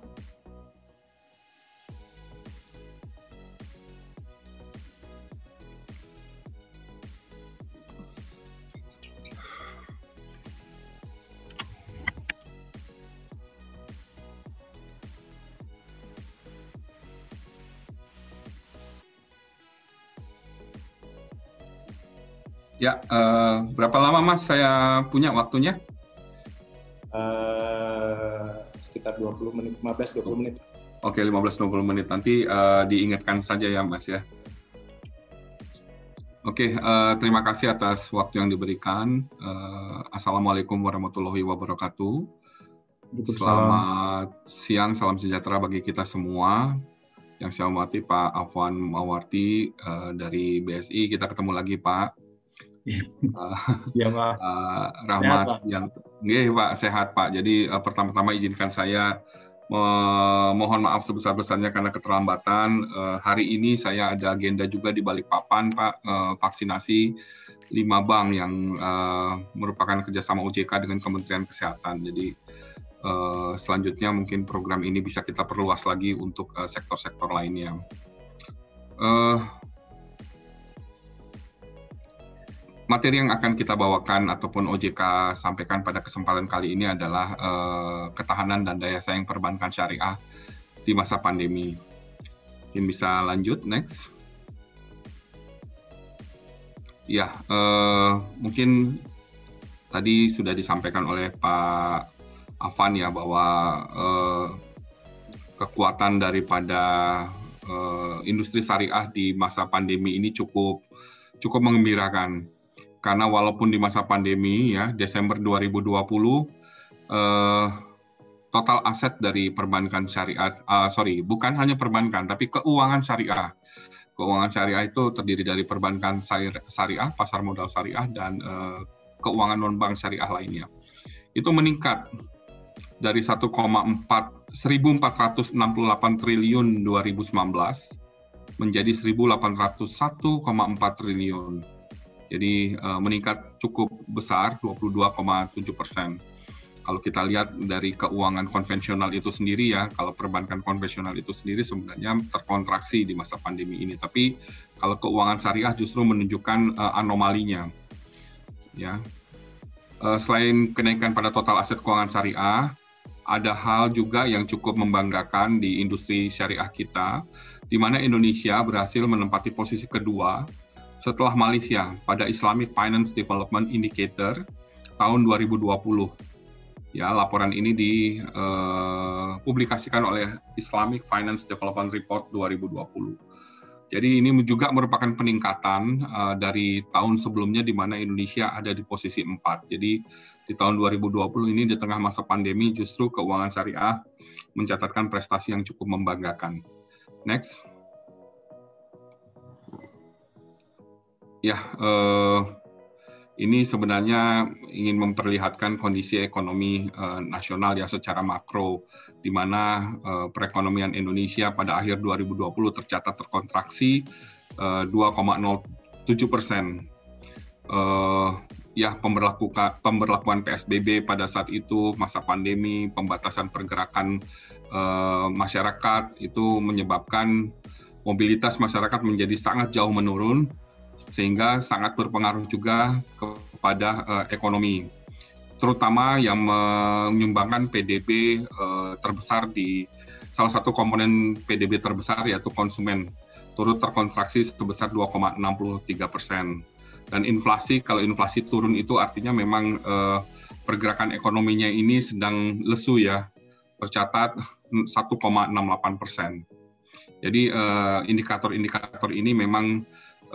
Ya, berapa lama Mas saya punya waktunya? Sekitar 20 menit, 15-20 menit. Oke, 15-20 menit. Nanti diingatkan saja ya Mas ya. Oke, terima kasih atas waktu yang diberikan. Assalamualaikum warahmatullahi wabarakatuh. Selamat siang, salam sejahtera bagi kita semua. Yang saya hormati Pak Afwan Mawardi dari BSI. Kita ketemu lagi Pak. Ya Pak. Rahmat yang Pak, sehat Pak. Jadi pertama-tama izinkan saya mohon maaf sebesar-besarnya karena keterlambatan. Hari ini saya ada agenda juga di Balikpapan Pak, vaksinasi 5 bank yang merupakan kerjasama OJK dengan Kementerian Kesehatan. Jadi selanjutnya mungkin program ini bisa kita perluas lagi untuk sektor-sektor lainnya. Materi yang akan kita bawakan ataupun OJK sampaikan pada kesempatan kali ini adalah ketahanan dan daya saing perbankan syariah di masa pandemi. Mungkin bisa lanjut, next. Ya, mungkin tadi sudah disampaikan oleh Pak Afan ya bahwa kekuatan daripada industri syariah di masa pandemi ini cukup menggembirakan. Karena walaupun di masa pandemi ya Desember 2020 total aset dari perbankan syariah bukan hanya perbankan tapi keuangan syariah itu terdiri dari perbankan syariah, pasar modal syariah dan keuangan non bank syariah lainnya itu meningkat dari 1,468 triliun 2019 menjadi 1.801,4 triliun. Jadi meningkat cukup besar, 22,7%. Kalau kita lihat dari keuangan konvensional itu sendiri ya, kalau perbankan konvensional itu sendiri sebenarnya terkontraksi di masa pandemi ini. Tapi kalau keuangan syariah justru menunjukkan anomalinya. Ya. Selain kenaikan pada total aset keuangan syariah, ada hal juga yang cukup membanggakan di industri syariah kita, di mana Indonesia berhasil menempati posisi kedua setelah Malaysia pada Islamic Finance Development Indicator tahun 2020 Ya, laporan ini dipublikasikan oleh Islamic Finance Development Report 2020. Jadi ini juga merupakan peningkatan dari tahun sebelumnya di mana Indonesia ada di posisi 4. Jadi di tahun 2020 ini di tengah masa pandemi justru keuangan syariah mencatatkan prestasi yang cukup membanggakan. Next. Ya, ini sebenarnya ingin memperlihatkan kondisi ekonomi nasional ya secara makro, di mana perekonomian Indonesia pada akhir 2020 tercatat terkontraksi 2,07%. Ya, pemberlakuan PSBB pada saat itu, masa pandemi, pembatasan pergerakan masyarakat, itu menyebabkan mobilitas masyarakat menjadi sangat jauh menurun, sehingga sangat berpengaruh juga kepada ekonomi, terutama yang menyumbangkan PDB terbesar di salah satu komponen PDB terbesar yaitu konsumen, turut terkontraksi sebesar 2,63%. Dan inflasi, kalau inflasi turun itu artinya memang pergerakan ekonominya ini sedang lesu ya, tercatat 1,68%. Jadi indikator-indikator ini memang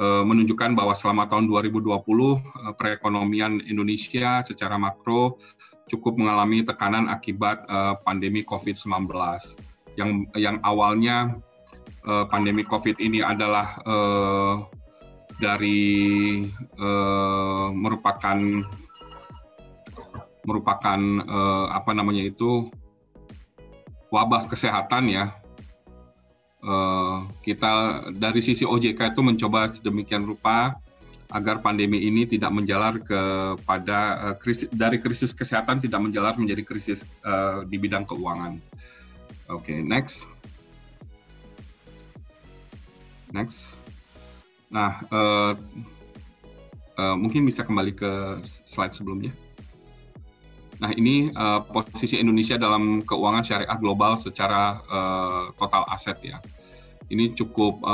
menunjukkan bahwa selama tahun 2020 perekonomian Indonesia secara makro cukup mengalami tekanan akibat pandemi COVID-19. Yang awalnya pandemi COVID ini adalah merupakan wabah kesehatan ya. Kita dari sisi OJK itu mencoba sedemikian rupa agar pandemi ini tidak menjalar kepada dari krisis kesehatan tidak menjalar menjadi krisis di bidang keuangan. Oke, next. Nah, mungkin bisa kembali ke slide sebelumnya. Nah, ini posisi Indonesia dalam keuangan syariah global secara total aset ya. Ini cukup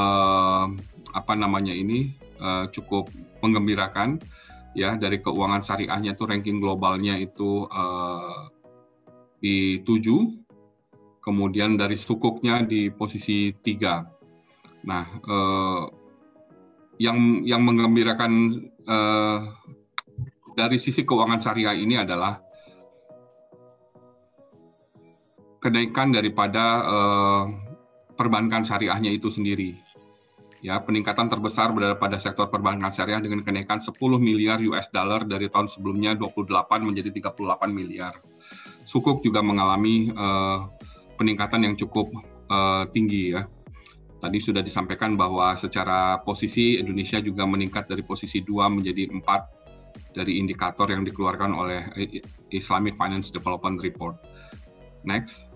cukup menggembirakan ya, dari keuangan syariahnya itu ranking globalnya itu di 7, kemudian dari sukuknya di posisi 3. Nah, yang menggembirakan dari sisi keuangan syariah ini adalah kenaikan daripada perbankan syariahnya itu sendiri. Ya, peningkatan terbesar berada pada sektor perbankan syariah dengan kenaikan 10 miliar US dollar dari tahun sebelumnya 28 menjadi 38 miliar. Sukuk juga mengalami peningkatan yang cukup tinggi ya. Tadi sudah disampaikan bahwa secara posisi Indonesia juga meningkat dari posisi 2 menjadi 4 dari indikator yang dikeluarkan oleh Islamic Finance Development Report. Next.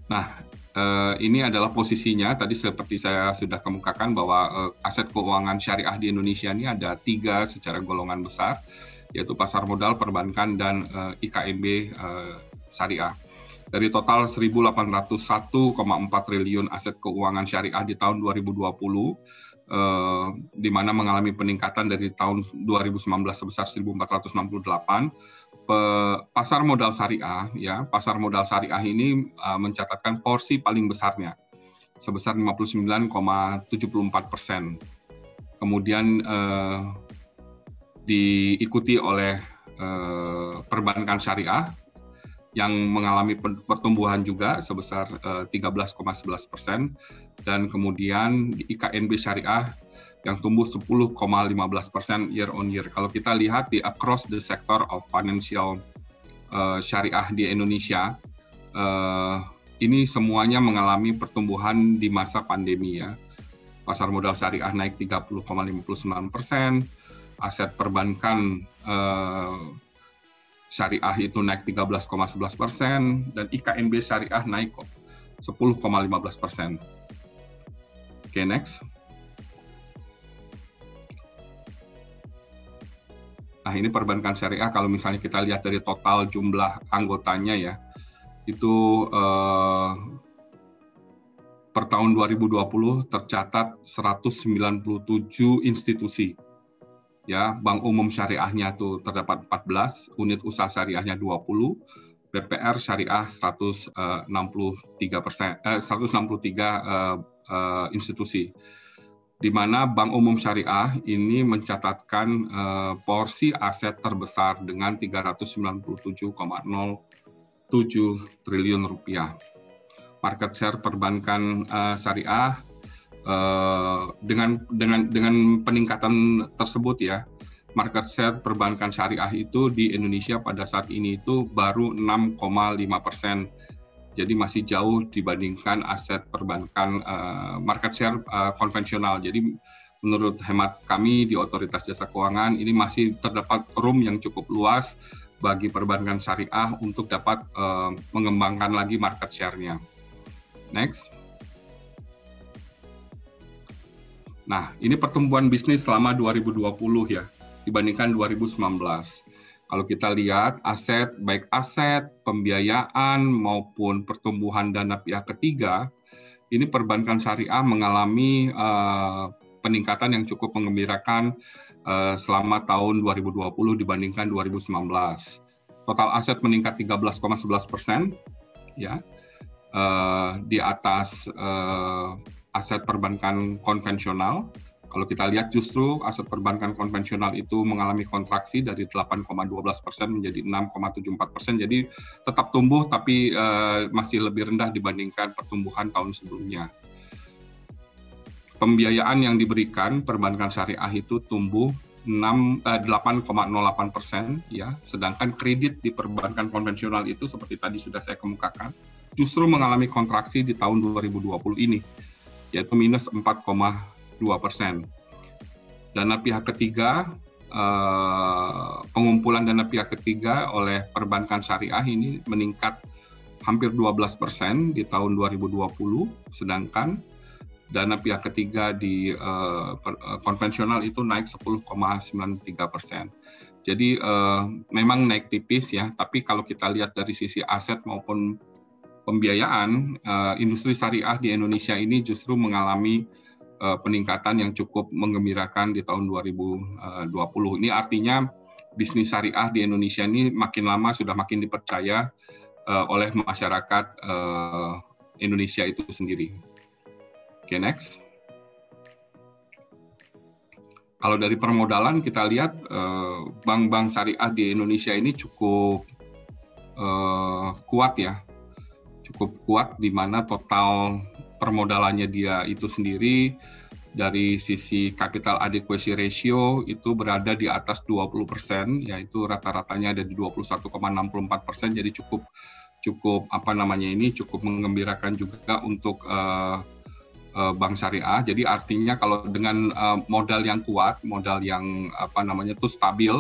Nah, ini adalah posisinya. Tadi seperti saya sudah kemukakan bahwa aset keuangan syariah di Indonesia ini ada 3 secara golongan besar, yaitu pasar modal, perbankan, dan IKNB syariah. Dari total 1.801,4 triliun aset keuangan syariah di tahun 2020, di mana mengalami peningkatan dari tahun 2019 sebesar 1.468, pasar modal syariah ya, pasar modal syariah ini mencatatkan porsi paling besarnya sebesar 59,74%. Kemudian diikuti oleh perbankan syariah yang mengalami pertumbuhan juga sebesar 13,11%, dan kemudian di IKNB syariah yang tumbuh 10,15% year on year. Kalau kita lihat di across the sector of financial syariah di Indonesia, ini semuanya mengalami pertumbuhan di masa pandemi ya. Pasar modal syariah naik 30,59%, aset perbankan syariah itu naik 13,11%, dan IKNB syariah naik 10,15%. Oke, next. Nah, ini perbankan syariah kalau misalnya kita lihat dari total jumlah anggotanya ya, itu per tahun 2020 tercatat 197 institusi ya, bank umum syariahnya tuh terdapat 14, unit usaha syariahnya 20, BPR syariah 163 institusi, di mana bank umum syariah ini mencatatkan porsi aset terbesar dengan 397,07 triliun rupiah. Market share perbankan syariah dengan peningkatan tersebut ya, market share perbankan syariah itu di Indonesia pada saat ini itu baru 6,5%. Jadi masih jauh dibandingkan aset perbankan market share konvensional. Jadi menurut hemat kami di Otoritas Jasa Keuangan ini masih terdapat room yang cukup luas bagi perbankan syariah untuk dapat mengembangkan lagi market share-nya. Next. Nah, ini pertumbuhan bisnis selama 2020 ya, dibandingkan 2019. Kalau kita lihat aset, baik aset, pembiayaan maupun pertumbuhan dana pihak ketiga, ini perbankan syariah mengalami peningkatan yang cukup menggembirakan selama tahun 2020 dibandingkan 2019. Total aset meningkat 13,11%, ya, di atas aset perbankan konvensional. Kalau kita lihat justru aset perbankan konvensional itu mengalami kontraksi dari 8,12% menjadi 6,74%. Jadi tetap tumbuh tapi masih lebih rendah dibandingkan pertumbuhan tahun sebelumnya. Pembiayaan yang diberikan perbankan syariah itu tumbuh 8,08%, ya. Sedangkan kredit di perbankan konvensional itu seperti tadi sudah saya kemukakan justru mengalami kontraksi di tahun 2020 ini, yaitu minus 4,2%. Dana pihak ketiga, pengumpulan dana pihak ketiga oleh perbankan syariah ini meningkat hampir 12% di tahun 2020, sedangkan dana pihak ketiga di konvensional itu naik 10,93%. Jadi memang naik tipis ya, tapi kalau kita lihat dari sisi aset maupun pembiayaan, industri syariah di Indonesia ini justru mengalami peningkatan yang cukup menggembirakan di tahun 2020. Ini artinya bisnis syariah di Indonesia ini makin lama sudah makin dipercaya oleh masyarakat Indonesia itu sendiri. Oke, next. Kalau dari permodalan kita lihat bank-bank syariah di Indonesia ini cukup kuat ya, cukup kuat di mana total permodalannya dia itu sendiri dari sisi capital adequacy ratio itu berada di atas 20%, yaitu rata-ratanya ada di 21,64%. Jadi cukup cukup menggembirakan juga untuk bank syariah. Jadi artinya kalau dengan modal yang kuat, modal yang itu stabil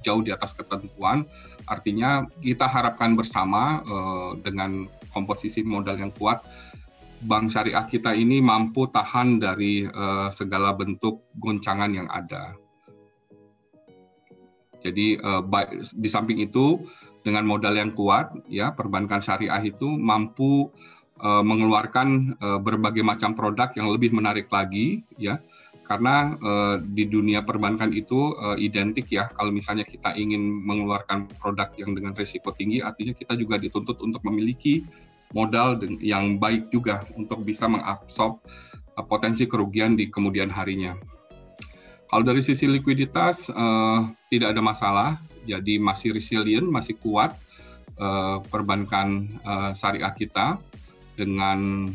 jauh di atas ketentuan, artinya kita harapkan bersama dengan komposisi modal yang kuat, bank syariah kita ini mampu tahan dari segala bentuk goncangan yang ada. Jadi di samping itu dengan modal yang kuat, ya perbankan syariah itu mampu mengeluarkan berbagai macam produk yang lebih menarik lagi, ya, karena di dunia perbankan itu identik ya, kalau misalnya kita ingin mengeluarkan produk yang dengan risiko tinggi, artinya kita juga dituntut untuk memiliki modal yang baik juga untuk bisa mengabsorb potensi kerugian di kemudian harinya. Kalau dari sisi likuiditas tidak ada masalah, jadi masih resilient, masih kuat perbankan syariah kita. Dengan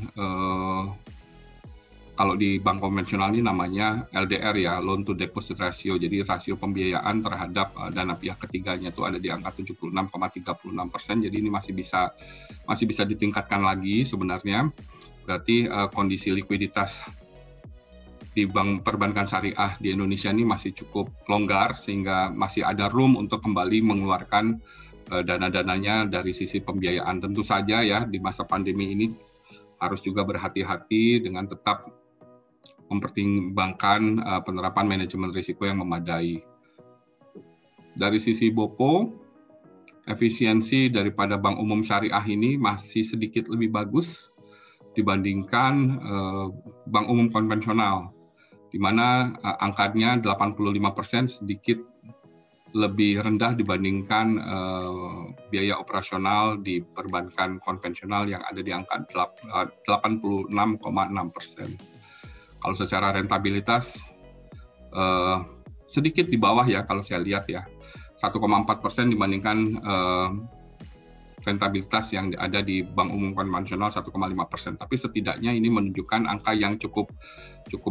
kalau di bank konvensional ini namanya LDR ya, loan to deposit ratio, jadi rasio pembiayaan terhadap dana pihak ketiganya itu ada di angka 76,36%, jadi ini masih bisa ditingkatkan lagi sebenarnya. Berarti kondisi likuiditas di bank perbankan syariah di Indonesia ini masih cukup longgar sehingga masih ada room untuk kembali mengeluarkan dana-dananya dari sisi pembiayaan. Tentu saja ya di masa pandemi ini harus juga berhati-hati dengan tetap mempertimbangkan penerapan manajemen risiko yang memadai. Dari sisi BOPO, efisiensi daripada bank umum syariah ini masih sedikit lebih bagus dibandingkan bank umum konvensional. di mana angkanya 85% sedikit lebih rendah dibandingkan biaya operasional di perbankan konvensional yang ada di angka 86,6%. Kalau secara rentabilitas sedikit di bawah ya kalau saya lihat ya, 1,4% dibandingkan rentabilitas yang ada di bank umum konvensional 1,5%. Tapi setidaknya ini menunjukkan angka yang cukup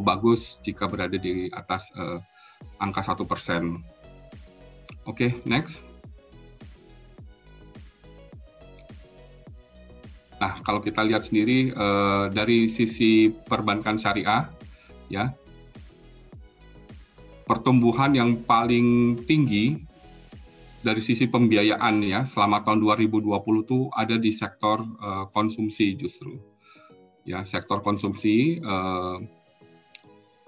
bagus jika berada di atas angka 1%. Oke, next. Nah, kalau kita lihat sendiri dari sisi perbankan syariah, ya, pertumbuhan yang paling tinggi dari sisi pembiayaan ya selama tahun 2020 itu ada di sektor konsumsi justru. Ya, sektor konsumsi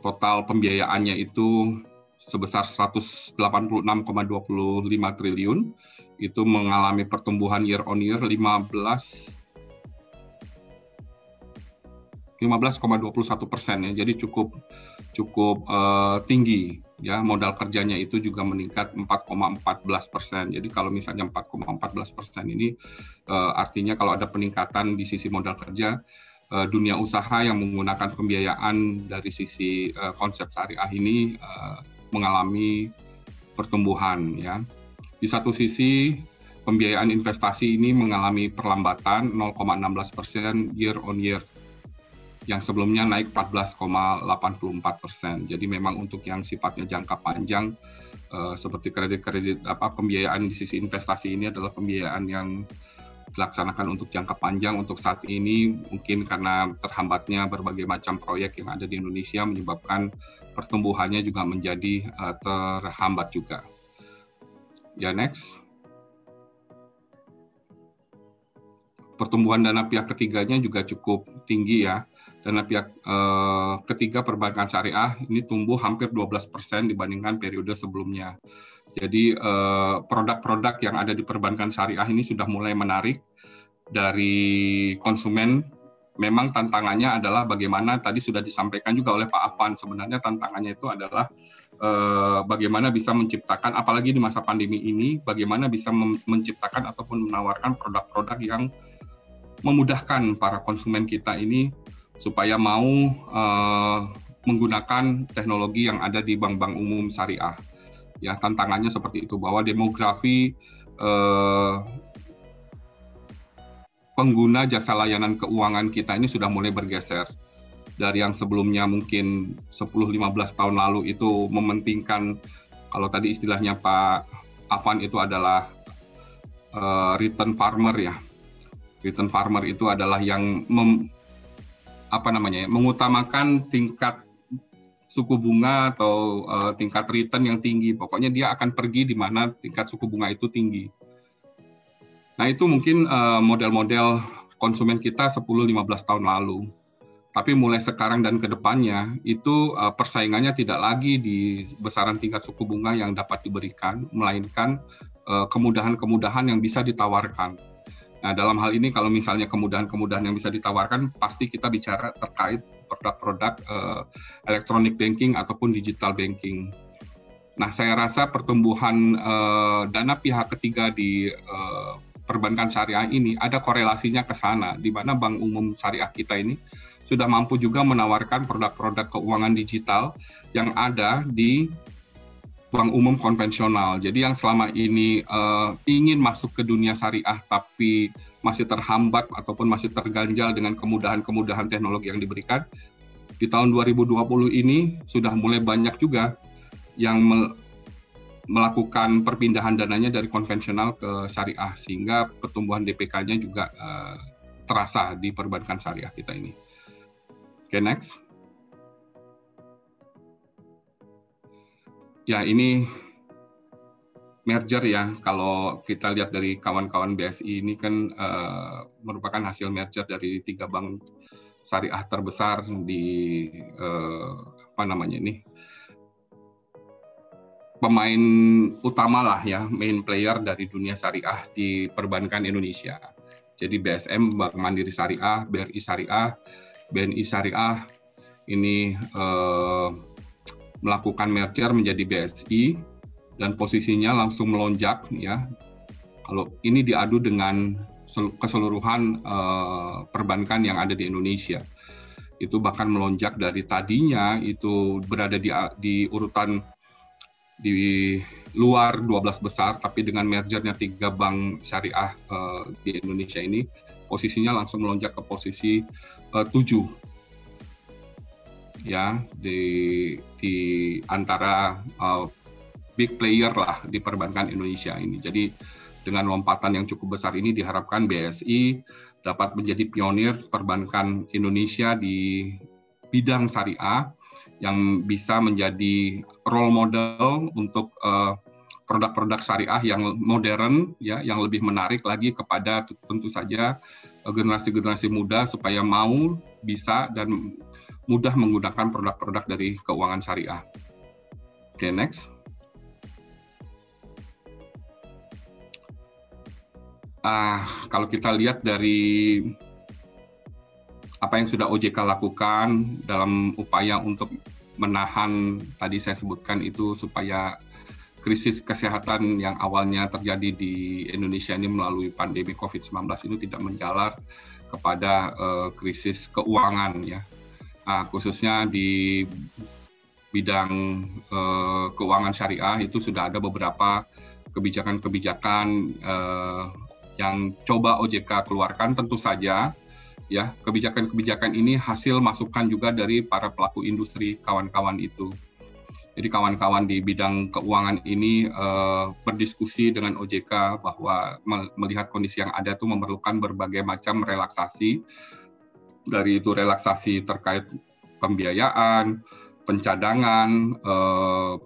total pembiayaannya itu sebesar 186,25 triliun, itu mengalami pertumbuhan year on year 15,21% ya, jadi cukup tinggi ya. Modal kerjanya itu juga meningkat 4,14%. Jadi kalau misalnya 4,14% ini artinya kalau ada peningkatan di sisi modal kerja, dunia usaha yang menggunakan pembiayaan dari sisi konsep syariah ini mengalami pertumbuhan ya. Di satu sisi pembiayaan investasi ini mengalami perlambatan 0,16% year on year, yang sebelumnya naik 14,84%. Jadi memang untuk yang sifatnya jangka panjang seperti kredit pembiayaan di sisi investasi ini adalah pembiayaan yang dilaksanakan untuk jangka panjang. Untuk saat ini mungkin karena terhambatnya berbagai macam proyek yang ada di Indonesia menyebabkan pertumbuhannya juga menjadi terhambat juga. Ya, next. Pertumbuhan dana pihak ketiganya juga cukup tinggi ya. Dana pihak ketiga perbankan syariah ini tumbuh hampir 12% dibandingkan periode sebelumnya. Jadi produk-produk yang ada di perbankan syariah ini sudah mulai menarik dari konsumen. Memang tantangannya adalah bagaimana, tadi sudah disampaikan juga oleh Pak Afan, sebenarnya tantangannya itu adalah bagaimana bisa menciptakan, apalagi di masa pandemi ini, bagaimana bisa menciptakan ataupun menawarkan produk-produk yang memudahkan para konsumen kita ini supaya mau menggunakan teknologi yang ada di bank-bank umum syariah. Ya, tantangannya seperti itu, bahwa demografi pengguna jasa layanan keuangan kita ini sudah mulai bergeser. Dari yang sebelumnya mungkin 10-15 tahun lalu itu mementingkan, kalau tadi istilahnya Pak Afan itu adalah return farmer ya. Return farmer itu adalah yang mengutamakan tingkat suku bunga atau tingkat return yang tinggi. Pokoknya dia akan pergi di mana tingkat suku bunga itu tinggi. Nah, itu mungkin model-model konsumen kita 10-15 tahun lalu. Tapi mulai sekarang dan ke depannya, itu persaingannya tidak lagi di besaran tingkat suku bunga yang dapat diberikan, melainkan kemudahan-kemudahan yang bisa ditawarkan. Nah, dalam hal ini kalau misalnya kemudahan-kemudahan yang bisa ditawarkan, pasti kita bicara terkait produk-produk electronic banking ataupun digital banking. Nah, saya rasa pertumbuhan dana pihak ketiga di perbankan syariah ini ada korelasinya ke sana, di mana bank umum syariah kita ini sudah mampu juga menawarkan produk-produk keuangan digital yang ada di bank umum konvensional. Jadi yang selama ini ingin masuk ke dunia syariah tapi masih terhambat ataupun masih terganjal dengan kemudahan-kemudahan teknologi yang diberikan, di tahun 2020 ini sudah mulai banyak juga yang melakukan perpindahan dananya dari konvensional ke syariah, sehingga pertumbuhan DPK-nya juga terasa di perbankan syariah kita ini. Oke, next. Ya, ini merger ya. Kalau kita lihat dari kawan-kawan BSI ini kan merupakan hasil merger dari 3 bank syariah terbesar di pemain utama lah ya, main player dari dunia syariah di perbankan Indonesia. Jadi BSM, Bank Mandiri Syariah, BRI Syariah, BNI Syariah, ini melakukan merger menjadi BSI dan posisinya langsung melonjak ya. Kalau ini diadu dengan keseluruhan perbankan yang ada di Indonesia, itu bahkan melonjak dari tadinya itu berada di urutan di luar 12 besar, tapi dengan mergernya 3 bank syariah di Indonesia ini, posisinya langsung melonjak ke posisi 7 ya, di antara big player lah di perbankan Indonesia ini. Jadi dengan lompatan yang cukup besar ini diharapkan BSI dapat menjadi pionir perbankan Indonesia di bidang syariah yang bisa menjadi role model untuk produk-produk syariah yang modern ya, yang lebih menarik lagi kepada tentu saja generasi-generasi muda supaya mau, bisa dan mudah menggunakan produk-produk dari keuangan syariah. Oke, next. Kalau kita lihat dari apa yang sudah OJK lakukan dalam upaya untuk menahan, tadi saya sebutkan itu, supaya krisis kesehatan yang awalnya terjadi di Indonesia ini melalui pandemi COVID-19 ini tidak menjalar kepada krisis keuangan ya. Khususnya di bidang keuangan syariah itu sudah ada beberapa kebijakan-kebijakan yang coba OJK keluarkan. Tentu saja ya, kebijakan-kebijakan ini hasil masukan juga dari para pelaku industri, kawan-kawan itu. Jadi kawan-kawan di bidang keuangan ini berdiskusi dengan OJK bahwa melihat kondisi yang ada itu memerlukan berbagai macam relaksasi. Dari itu relaksasi terkait pembiayaan, pencadangan,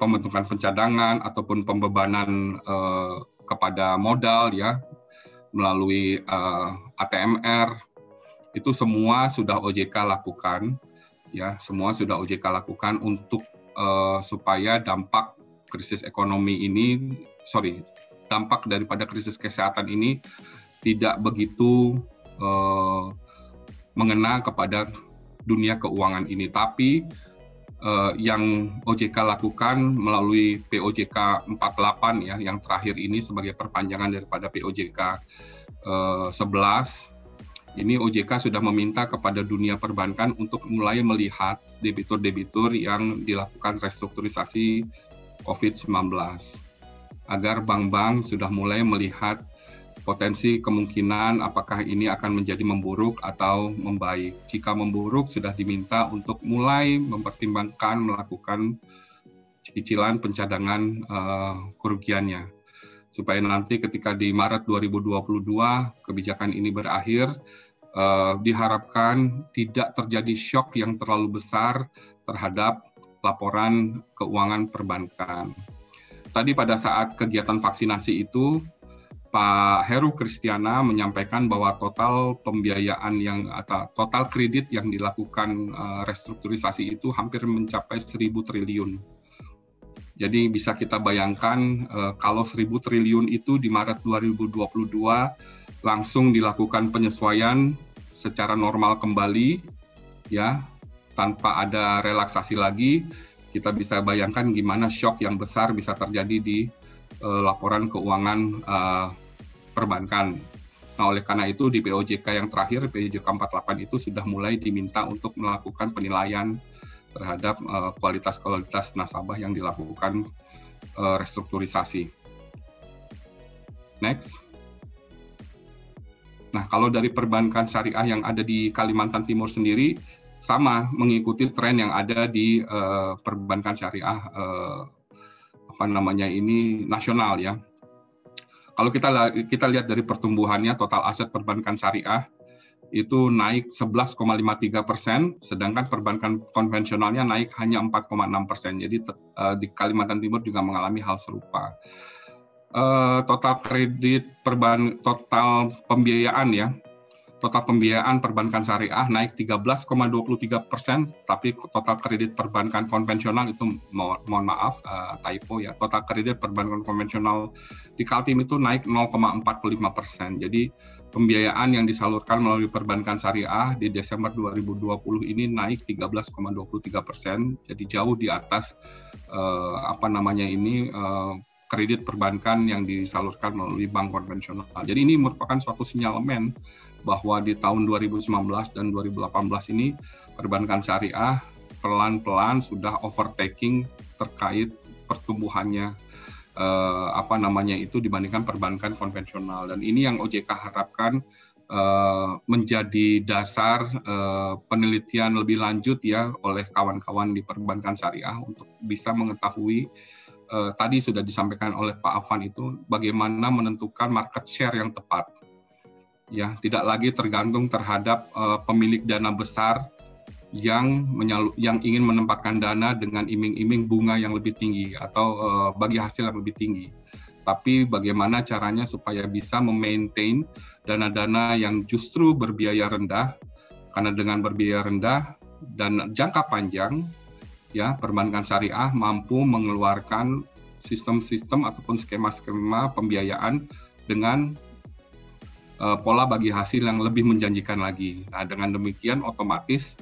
pembentukan pencadangan ataupun pembebanan kepada modal ya, melalui ATMR, itu semua sudah OJK lakukan ya, semua sudah OJK lakukan untuk supaya dampak daripada krisis kesehatan ini tidak begitu mengena kepada dunia keuangan ini. Tapi yang OJK lakukan melalui POJK 48 ya, yang terakhir ini sebagai perpanjangan daripada POJK 11, ini OJK sudah meminta kepada dunia perbankan untuk mulai melihat debitur-debitur yang dilakukan restrukturisasi COVID-19, agar bank-bank sudah mulai melihat potensi kemungkinan apakah ini akan menjadi memburuk atau membaik. Jika memburuk, sudah diminta untuk mulai mempertimbangkan melakukan cicilan pencadangan kerugiannya. Supaya nanti ketika di Maret 2022 kebijakan ini berakhir, diharapkan tidak terjadi shock yang terlalu besar terhadap laporan keuangan perbankan. Tadi pada saat kegiatan vaksinasi itu, Pak Heru Kristiana menyampaikan bahwa total pembiayaan atau total kredit yang dilakukan restrukturisasi itu hampir mencapai 1.000 triliun. Jadi bisa kita bayangkan kalau 1.000 triliun itu di Maret 2022 langsung dilakukan penyesuaian secara normal kembali, ya, tanpa ada relaksasi lagi, kita bisa bayangkan gimana shock yang besar bisa terjadi di laporan keuangan perbankan. Nah, oleh karena itu di POJK yang terakhir, POJK 48 itu sudah mulai diminta untuk melakukan penilaian terhadap kualitas nasabah yang dilakukan restrukturisasi. Next. Nah, kalau dari perbankan syariah yang ada di Kalimantan Timur sendiri, sama mengikuti tren yang ada di perbankan syariah nasional ya. Kalau kita lihat dari pertumbuhannya, total aset perbankan syariah itu naik 11,53%, sedangkan perbankan konvensionalnya naik hanya 4,6%. Jadi di Kalimantan Timur juga mengalami hal serupa. Total pembiayaan ya, total pembiayaan perbankan syariah naik 13,23%, tapi total kredit perbankan konvensional itu mohon maaf typo ya, total kredit perbankan konvensional di Kaltim itu naik 0,45%. Jadi pembiayaan yang disalurkan melalui perbankan syariah di Desember 2020 ini naik 13,23%, jadi jauh di atas kredit perbankan yang disalurkan melalui bank konvensional. Jadi ini merupakan suatu sinyalemen bahwa di tahun 2019 dan 2018 ini perbankan syariah pelan-pelan sudah overtaking terkait pertumbuhannya dibandingkan perbankan konvensional, dan ini yang OJK harapkan menjadi dasar penelitian lebih lanjut ya oleh kawan-kawan di perbankan syariah untuk bisa mengetahui tadi sudah disampaikan oleh Pak Afan itu bagaimana menentukan market share yang tepat ya, tidak lagi tergantung terhadap pemilik dana besar yang ingin menempatkan dana dengan iming-iming bunga yang lebih tinggi atau bagi hasil yang lebih tinggi. Tapi bagaimana caranya supaya bisa memaintain dana-dana yang justru berbiaya rendah, karena dengan berbiaya rendah dan jangka panjang, ya perbankan syariah mampu mengeluarkan sistem-sistem ataupun skema-skema pembiayaan dengan pola bagi hasil yang lebih menjanjikan lagi. Nah, dengan demikian otomatis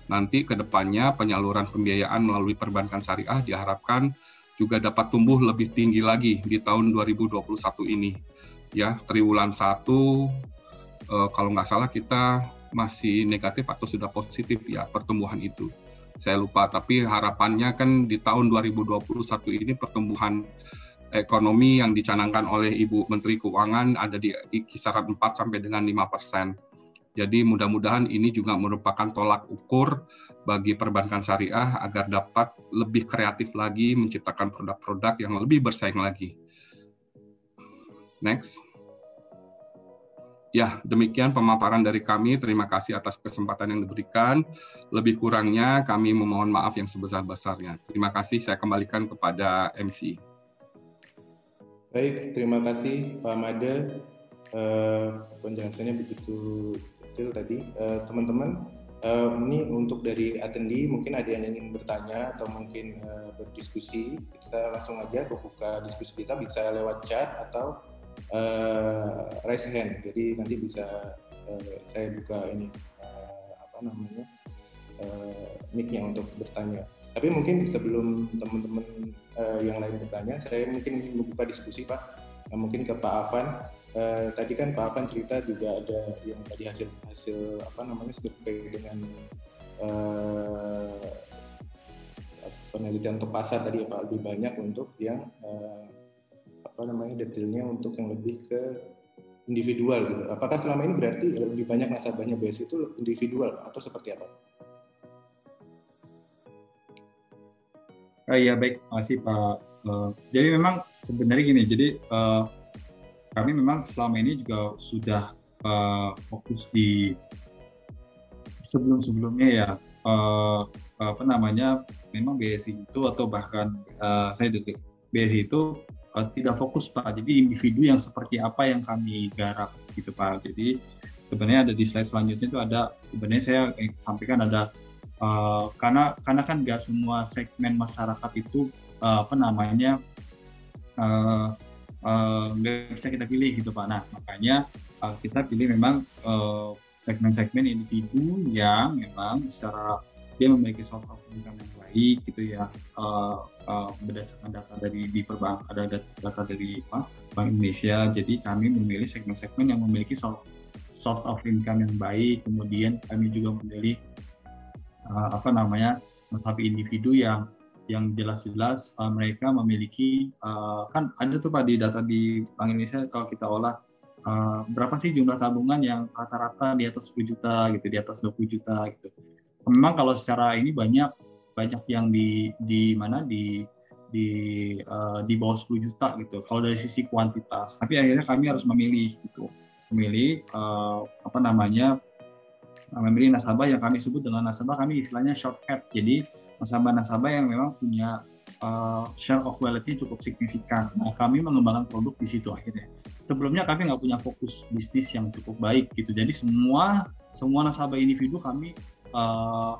nanti ke depannya penyaluran pembiayaan melalui perbankan syariah diharapkan juga dapat tumbuh lebih tinggi lagi di tahun 2021 ini. Ya, triwulan 1 kalau nggak salah kita masih negatif atau sudah positif ya pertumbuhan itu. Saya lupa, tapi harapannya kan di tahun 2021 ini pertumbuhan ekonomi yang dicanangkan oleh Ibu Menteri Keuangan ada di kisaran 4 sampai dengan 5%. Jadi mudah-mudahan ini juga merupakan tolak ukur bagi perbankan syariah agar dapat lebih kreatif lagi menciptakan produk-produk yang lebih bersaing lagi. Next. Ya, demikian pemaparan dari kami. Terima kasih atas kesempatan yang diberikan. Lebih kurangnya kami memohon maaf yang sebesar-besarnya. Terima kasih, saya kembalikan kepada MC. Baik, terima kasih Pak Made. Penjelasannya begitu detail tadi. Teman-teman, ini untuk dari attendee, mungkin ada yang ingin bertanya atau mungkin berdiskusi. Kita langsung aja buka diskusi kita, bisa lewat chat atau raise hand. Jadi nanti bisa saya buka ini mic-nya untuk bertanya. Tapi mungkin sebelum teman-teman yang lain bertanya, saya mungkin ingin membuka diskusi Pak. Mungkin ke Pak Afan. Tadi kan Pak Afan cerita juga ada yang tadi hasil survei dengan penelitian untuk pasar tadi ya Pak, lebih banyak untuk yang detailnya untuk yang lebih ke individual gitu. Apakah selama ini berarti lebih banyak nasabahnya BSI itu individual atau seperti apa? Iya baik, makasih Pak. Jadi memang sebenarnya gini, jadi kami memang selama ini juga sudah fokus di sebelum-sebelumnya ya, memang BSI itu atau bahkan saya dari BSI itu tidak fokus Pak, jadi individu yang seperti apa yang kami garap gitu Pak. Jadi sebenarnya ada di slide selanjutnya itu ada, sebenarnya saya sampaikan ada karena kan nggak semua segmen masyarakat itu nggak bisa kita pilih gitu Pak. Nah makanya kita pilih memang segmen-segmen individu yang memang secara dia memiliki source of income yang baik gitu ya, berdasarkan data dari di perbankan, ada data dari Bank Indonesia. Jadi kami memilih segmen-segmen yang memiliki source of income yang baik, kemudian kami juga memilih nasabah individu yang jelas-jelas mereka memiliki kan ada tuh Pak di data di Bank Indonesia kalau kita olah berapa sih jumlah tabungan yang rata-rata di atas 10 juta gitu, di atas 20 juta gitu. Memang kalau secara ini banyak yang di bawah 10 juta gitu kalau dari sisi kuantitas. Tapi akhirnya kami harus memilih memilih nasabah yang kami sebut dengan nasabah kami istilahnya short cap. Jadi nasabah yang memang punya share of wallet-nya cukup signifikan. Nah, kami mengembangkan produk di situ akhirnya. Sebelumnya kami nggak punya fokus bisnis yang cukup baik gitu. Jadi semua nasabah individu kami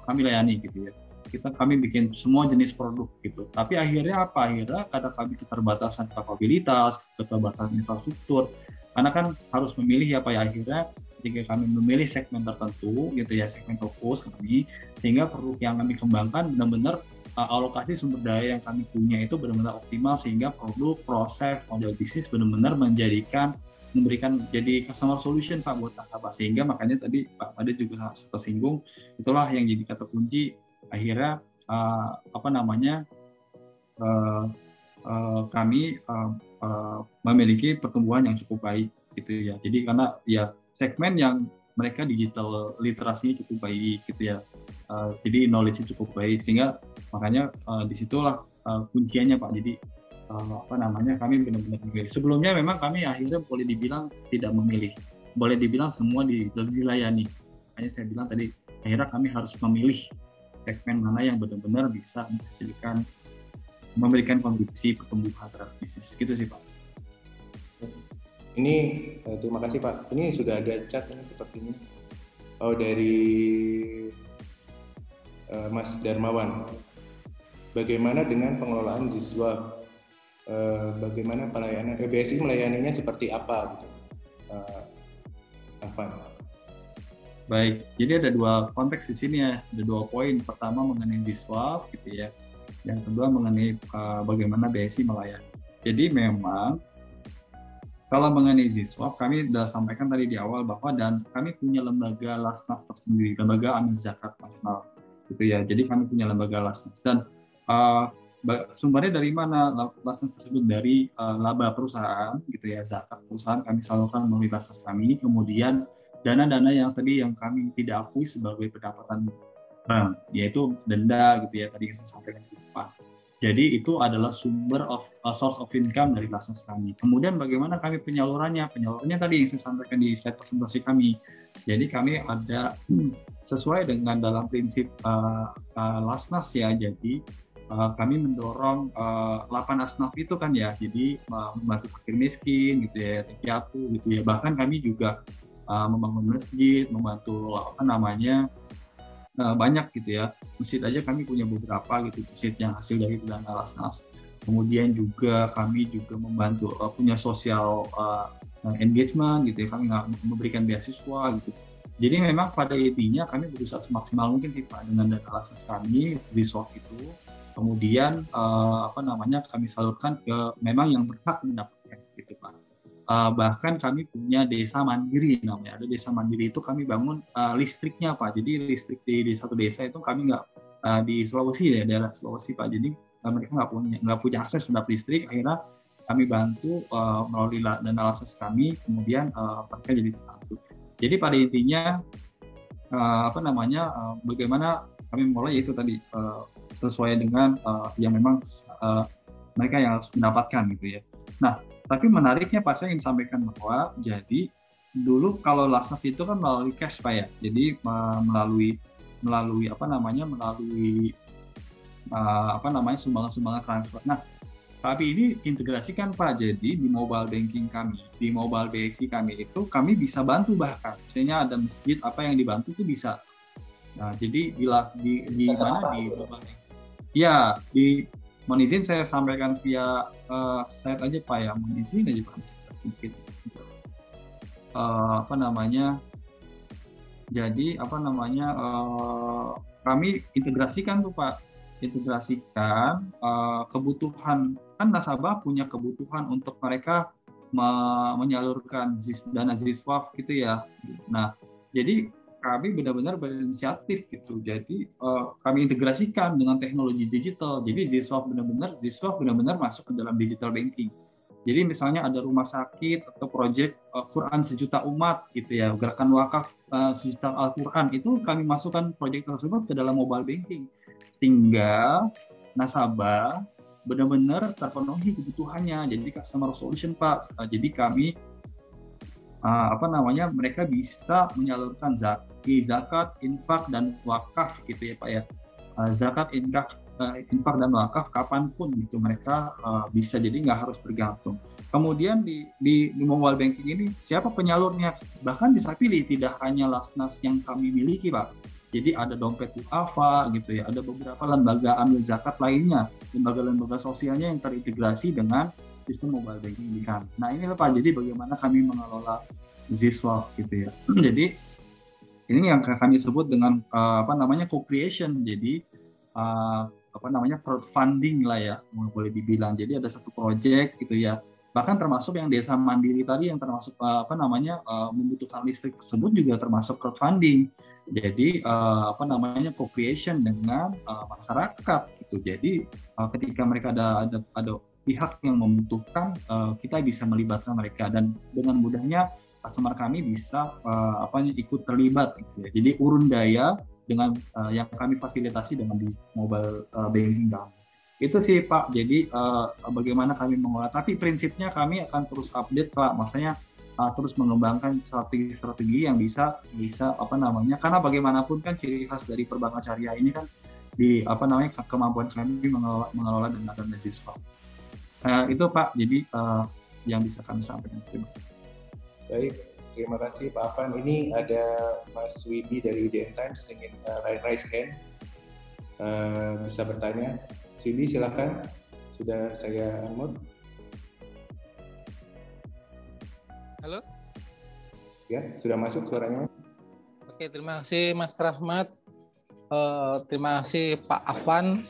layani gitu ya. Kami bikin semua jenis produk gitu. Tapi akhirnya karena kami keterbatasan kapabilitas, keterbatasan infrastruktur, Karena kan harus memilih ya Pak ya, akhirnya ketika kami memilih segmen tertentu gitu ya, segmen fokus kami, sehingga produk yang kami kembangkan benar-benar alokasi sumber daya yang kami punya itu benar-benar optimal, sehingga produk, proses, model bisnis benar-benar memberikan jadi customer solution Pak buat nasabah. Sehingga makanya tadi Pak Ade juga tersinggung, itulah yang jadi kata kunci akhirnya kami memiliki pertumbuhan yang cukup baik gitu ya. Jadi karena ya segmen yang mereka digital literasinya cukup baik gitu ya, jadi knowledge-nya cukup baik, sehingga makanya disitulah kunciannya Pak. Jadi kami benar-benar memilih. Sebelumnya memang kami akhirnya boleh dibilang tidak memilih, boleh dibilang semua dilayani. Makanya saya bilang tadi akhirnya kami harus memilih segmen mana yang benar-benar bisa menghasilkan, memberikan kontribusi pertumbuhan terhadap bisnis gitu sih Pak. Ini terima kasih Pak. Ini sudah ada chat ini seperti ini. Oh, dari Mas Darmawan. Bagaimana dengan pengelolaan Ziswap? Bagaimana pelayanan BSI melayaninya seperti apa gitu? Afan. Baik, jadi ada dua konteks di sini ya, ada dua poin. Pertama mengenai Ziswap gitu ya. Yang kedua mengenai bagaimana BSI melayani. Jadi memang kalau mengenai Ziswap, kami sudah sampaikan tadi di awal bahwa dan kami punya lembaga Lasnas tersendiri, lembaga Amin Zakat Nasional, gitu ya. Jadi kami punya lembaga Lasnas dan sumbernya dari mana Lasnas tersebut? Dari laba perusahaan, gitu ya, zakat perusahaan kami salurkan melalui Lasnas kami. Kemudian dana-dana yang tadi yang kami tidak akui sebagai pendapatan bank, yaitu denda, gitu ya, tadi yang saya sampaikan di depan. Jadi itu adalah sumber source of income dari Lasnas kami. Kemudian bagaimana kami penyalurannya? Penyalurannya tadi yang saya sampaikan di slide presentasi kami. Jadi kami ada sesuai dengan dalam prinsip Lasnas ya. Jadi kami mendorong 8 asnaf itu kan ya. Jadi membantu fakir miskin gitu ya, piatu gitu ya. Bahkan kami juga membangun masjid, membantu banyak gitu ya. Masjid aja kami punya beberapa gitu, masjid yang hasil dari dana Lasnas. Kemudian juga kami juga membantu punya sosial engagement gitu ya, kami memberikan beasiswa gitu. Jadi memang pada intinya kami berusaha semaksimal mungkin sih Pak dengan dana Lasnas kami di Ziswap itu. Kemudian kami salurkan ke memang yang berhak mendapatkan gitu Pak. Bahkan kami punya desa mandiri namanya. Ada desa mandiri itu kami bangun listriknya Pak. Jadi listrik di satu desa itu kami nggak di Sulawesi ya, daerah Sulawesi Pak. Jadi mereka nggak punya akses terhadap listrik. Akhirnya kami bantu melalui dana Lasnas kami. Kemudian mereka jadi terbantu. Jadi pada intinya bagaimana kami mulai itu tadi sesuai dengan yang memang mereka yang harus mendapatkan gitu ya. Nah, tapi menariknya Pak, saya ingin sampaikan bahwa jadi dulu kalau Lasnas itu kan melalui cash Pak ya. Jadi melalui sumbangan-sumbangan transfer. Nah, tapi ini integrasikan Pak. Jadi di mobile banking kami, di mobile BSI kami itu kami bisa bantu bahkan. Misalnya ada masjid apa yang dibantu itu bisa. Nah, jadi di mana di mobile banking. Ya, mohon izin saya sampaikan via slide aja Pak ya, mohon izin aja Pak sedikit. Jadi kami integrasikan tuh Pak, kebutuhan, kan nasabah punya kebutuhan untuk mereka menyalurkan dana Ziswap gitu ya. Nah, jadi kami benar-benar berinisiatif gitu. Jadi kami integrasikan dengan teknologi digital. Jadi Ziswap benar-benar masuk ke dalam digital banking. Jadi misalnya ada rumah sakit atau proyek Quran sejuta umat gitu ya, gerakan wakaf sejuta Al-Quran, itu kami masukkan proyek tersebut ke dalam mobile banking sehingga nasabah benar-benar terpenuhi kebutuhannya. Jadi customer solution Pak. Jadi kami mereka bisa menyalurkan zakat, infak dan wakaf gitu ya Pak ya. Zakat, infak dan wakaf kapanpun gitu mereka bisa, jadi nggak harus bergantung. Kemudian di mobile banking ini siapa penyalurnya? Bahkan bisa pilih, tidak hanya Lasnas yang kami miliki Pak. Jadi ada dompet duafa gitu ya, ada beberapa lembaga amil zakat lainnya, lembaga-lembaga sosialnya yang terintegrasi dengan sistem mobile banking di kami. Nah ini Pak, jadi bagaimana kami mengelola Zswap gitu ya. Jadi ini yang kami sebut dengan co-creation. Jadi crowdfunding lah ya, boleh dibilang. Jadi ada satu project gitu ya. Bahkan termasuk yang desa mandiri tadi yang termasuk membutuhkan listrik tersebut juga termasuk crowdfunding. Jadi co-creation dengan masyarakat gitu. Jadi ketika mereka ada pihak yang membutuhkan, kita bisa melibatkan mereka dan dengan mudahnya customer kami bisa ikut terlibat gitu ya. Jadi urun daya dengan yang kami fasilitasi dengan di mobile banking kami. Itu sih Pak, jadi bagaimana kami mengolah, tapi prinsipnya kami akan terus update Pak, maksudnya terus mengembangkan strategi-strategi yang bisa karena bagaimanapun kan ciri khas dari perbankan syariah ini kan di kemampuan kami mengelola dana Zswap. Itu Pak, jadi yang bisa kami sampaikan. Terima kasih. Baik, terima kasih Pak Afan. Ini ada Mas Widi dari IDN Times ingin raise hand, bisa bertanya. Widi silakan, sudah saya unmute. Halo? Ya, sudah masuk suaranya. Oke, terima kasih Mas Rahmat. Terima kasih Pak Afan.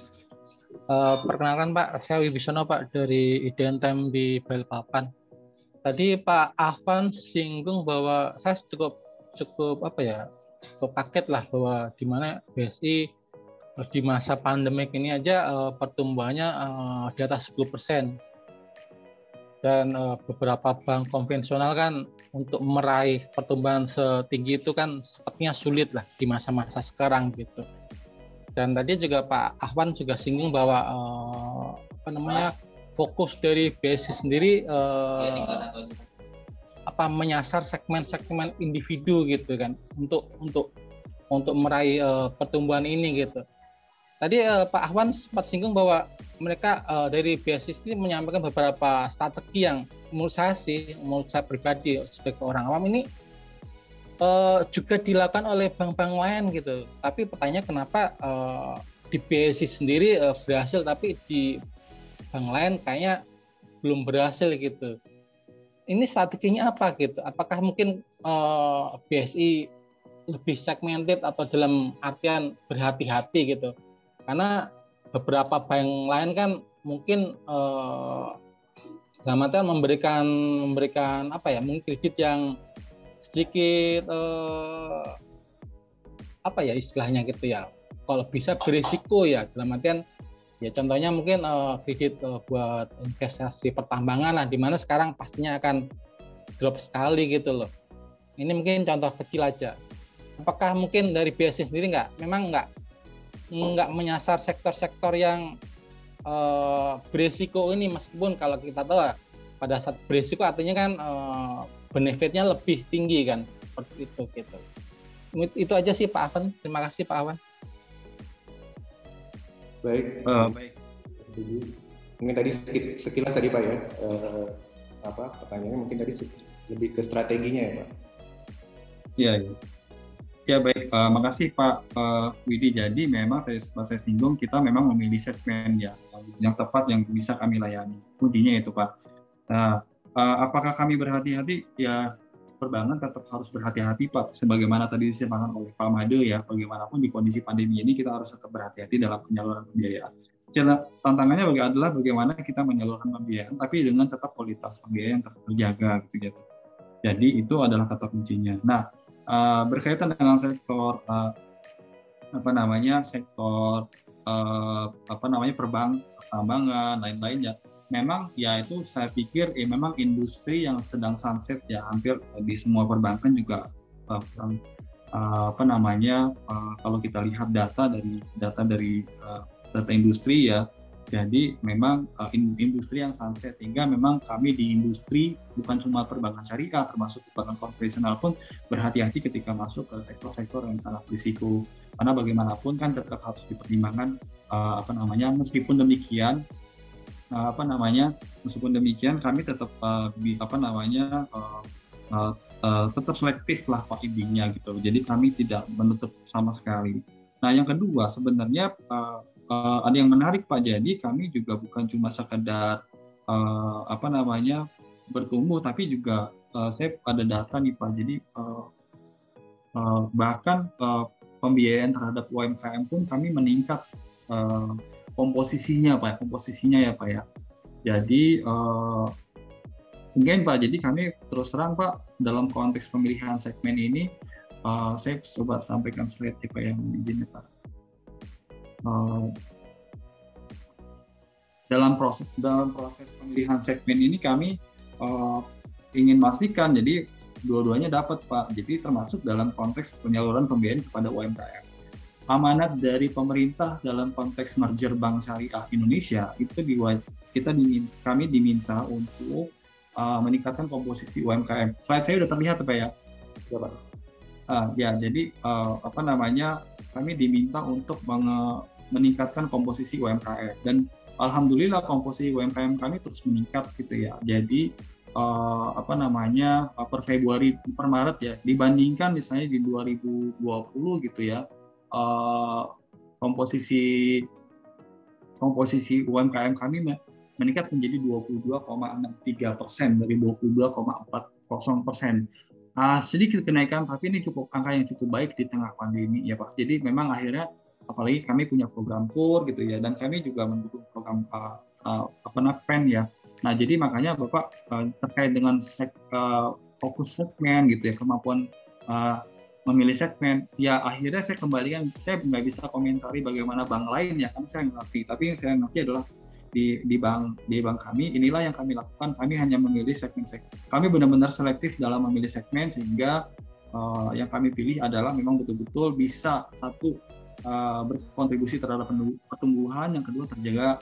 Perkenalkan Pak, saya Wibisono Pak dari IDN Time di Balikpapan. Tadi Pak Afan singgung bahwa saya cukup kaget lah bahwa di mana BSI di masa pandemik ini aja pertumbuhannya di atas 10%. Dan beberapa bank konvensional kan untuk meraih pertumbuhan setinggi itu kan sepertinya sulit lah di masa-masa sekarang gitu. Dan tadi juga Pak Ahwan juga singgung bahwa fokus dari BSI sendiri menyasar segmen-segmen individu gitu kan untuk meraih pertumbuhan ini gitu. Tadi Pak Ahwan sempat singgung bahwa mereka dari BSI ini menyampaikan beberapa strategi yang menurut saya pribadi sebagai orang awam ini juga dilakukan oleh bank-bank lain gitu. Tapi pertanyaannya kenapa di BSI sendiri berhasil tapi di bank lain kayaknya belum berhasil gitu. Ini strateginya apa gitu? Apakah mungkin BSI lebih segmented atau dalam artian berhati-hati gitu? Karena beberapa bank lain kan mungkin dalam artian memberikan mungkin kredit yang sedikit istilahnya gitu ya. Kalau bisa berisiko ya, dalam artian ya contohnya mungkin kredit buat investasi pertambangan lah, di mana sekarang pastinya akan drop sekali gitu loh. Ini mungkin contoh kecil aja. Apakah mungkin dari BSI sendiri memang nggak menyasar sektor-sektor yang berisiko ini, meskipun kalau kita tahu pada saat berisiko artinya kan benefitnya lebih tinggi kan, seperti itu gitu. Itu aja sih Pak Afan. Terima kasih Pak Afan. Baik. Mungkin tadi sekilas tadi Pak ya, pertanyaannya mungkin tadi lebih ke strateginya ya Pak. Iya. Ya baik, makasih Pak Widi. Jadi memang saya singgung kita memang memilih segmen ya yang tepat yang bisa kami layani. Kuncinya itu Pak. Nah, apakah kami berhati-hati? Ya perbankan tetap harus berhati-hati Pak. Sebagaimana tadi disampaikan oleh Pak Made ya, bagaimanapun di kondisi pandemi ini kita harus tetap berhati-hati dalam penyaluran pembiayaan. Tantangannya adalah bagaimana kita menyalurkan pembiayaan tapi dengan tetap kualitas pembiayaan yang terjaga gitu. Jadi itu adalah kata kuncinya. Nah, berkaitan dengan sektor pertambangan lain-lainnya, memang ya itu saya pikir memang industri yang sedang sunset ya, hampir di semua perbankan juga kalau kita lihat data dari data industri ya. Jadi memang industri yang sunset, sehingga memang kami di industri bukan cuma perbankan syariah, termasuk perbankan konvensional pun berhati-hati ketika masuk ke sektor-sektor yang sangat risiko. Karena bagaimanapun kan tetap harus dipertimbangkan meskipun demikian kami tetap tetap selektif lah Pak intinya gitu. Jadi kami tidak menutup sama sekali. Nah yang kedua sebenarnya ada yang menarik Pak, jadi kami juga bukan cuma sekedar bertumbuh, tapi juga saya ada data nih Pak. Jadi bahkan pembiayaan terhadap UMKM pun kami meningkat komposisinya ya Pak ya. Jadi mungkin Pak, jadi kami terus terang Pak dalam konteks pemilihan segmen ini, saya coba sampaikan slide Pak yang izin ya Pak. Dalam proses pemilihan segmen ini kami ingin memastikan jadi dua-duanya dapat Pak. Jadi termasuk dalam konteks penyaluran pembiayaan kepada UMKM. Amanat dari pemerintah dalam konteks merger Bank Syariah Indonesia itu kami diminta untuk meningkatkan komposisi UMKM. Slide saya sudah terlihat Pak ya? Ya Pak. Jadi kami diminta untuk meningkatkan komposisi UMKM, dan alhamdulillah komposisi UMKM kami terus meningkat gitu ya. Jadi per Februari per Maret ya, dibandingkan misalnya di 2020 gitu ya, komposisi UMKM kami meningkat menjadi 22,63% dari 22,40%. Sedikit kenaikan, tapi ini angka yang cukup baik di tengah pandemi ya Pak. Jadi memang akhirnya, apalagi kami punya program KUR gitu ya, dan kami juga mendukung program PEN ya. Nah jadi makanya Bapak terkait dengan fokus segmen gitu ya, kemampuan memilih segmen, ya akhirnya saya kembalikan, saya nggak bisa komentari bagaimana bank lain ya, kan saya ngerti, tapi yang saya ngerti adalah di bank kami, inilah yang kami lakukan. Kami hanya memilih segmen-segmen. Kami benar-benar selektif dalam memilih segmen, sehingga yang kami pilih adalah memang betul-betul bisa satu berkontribusi terhadap pertumbuhan, yang kedua terjaga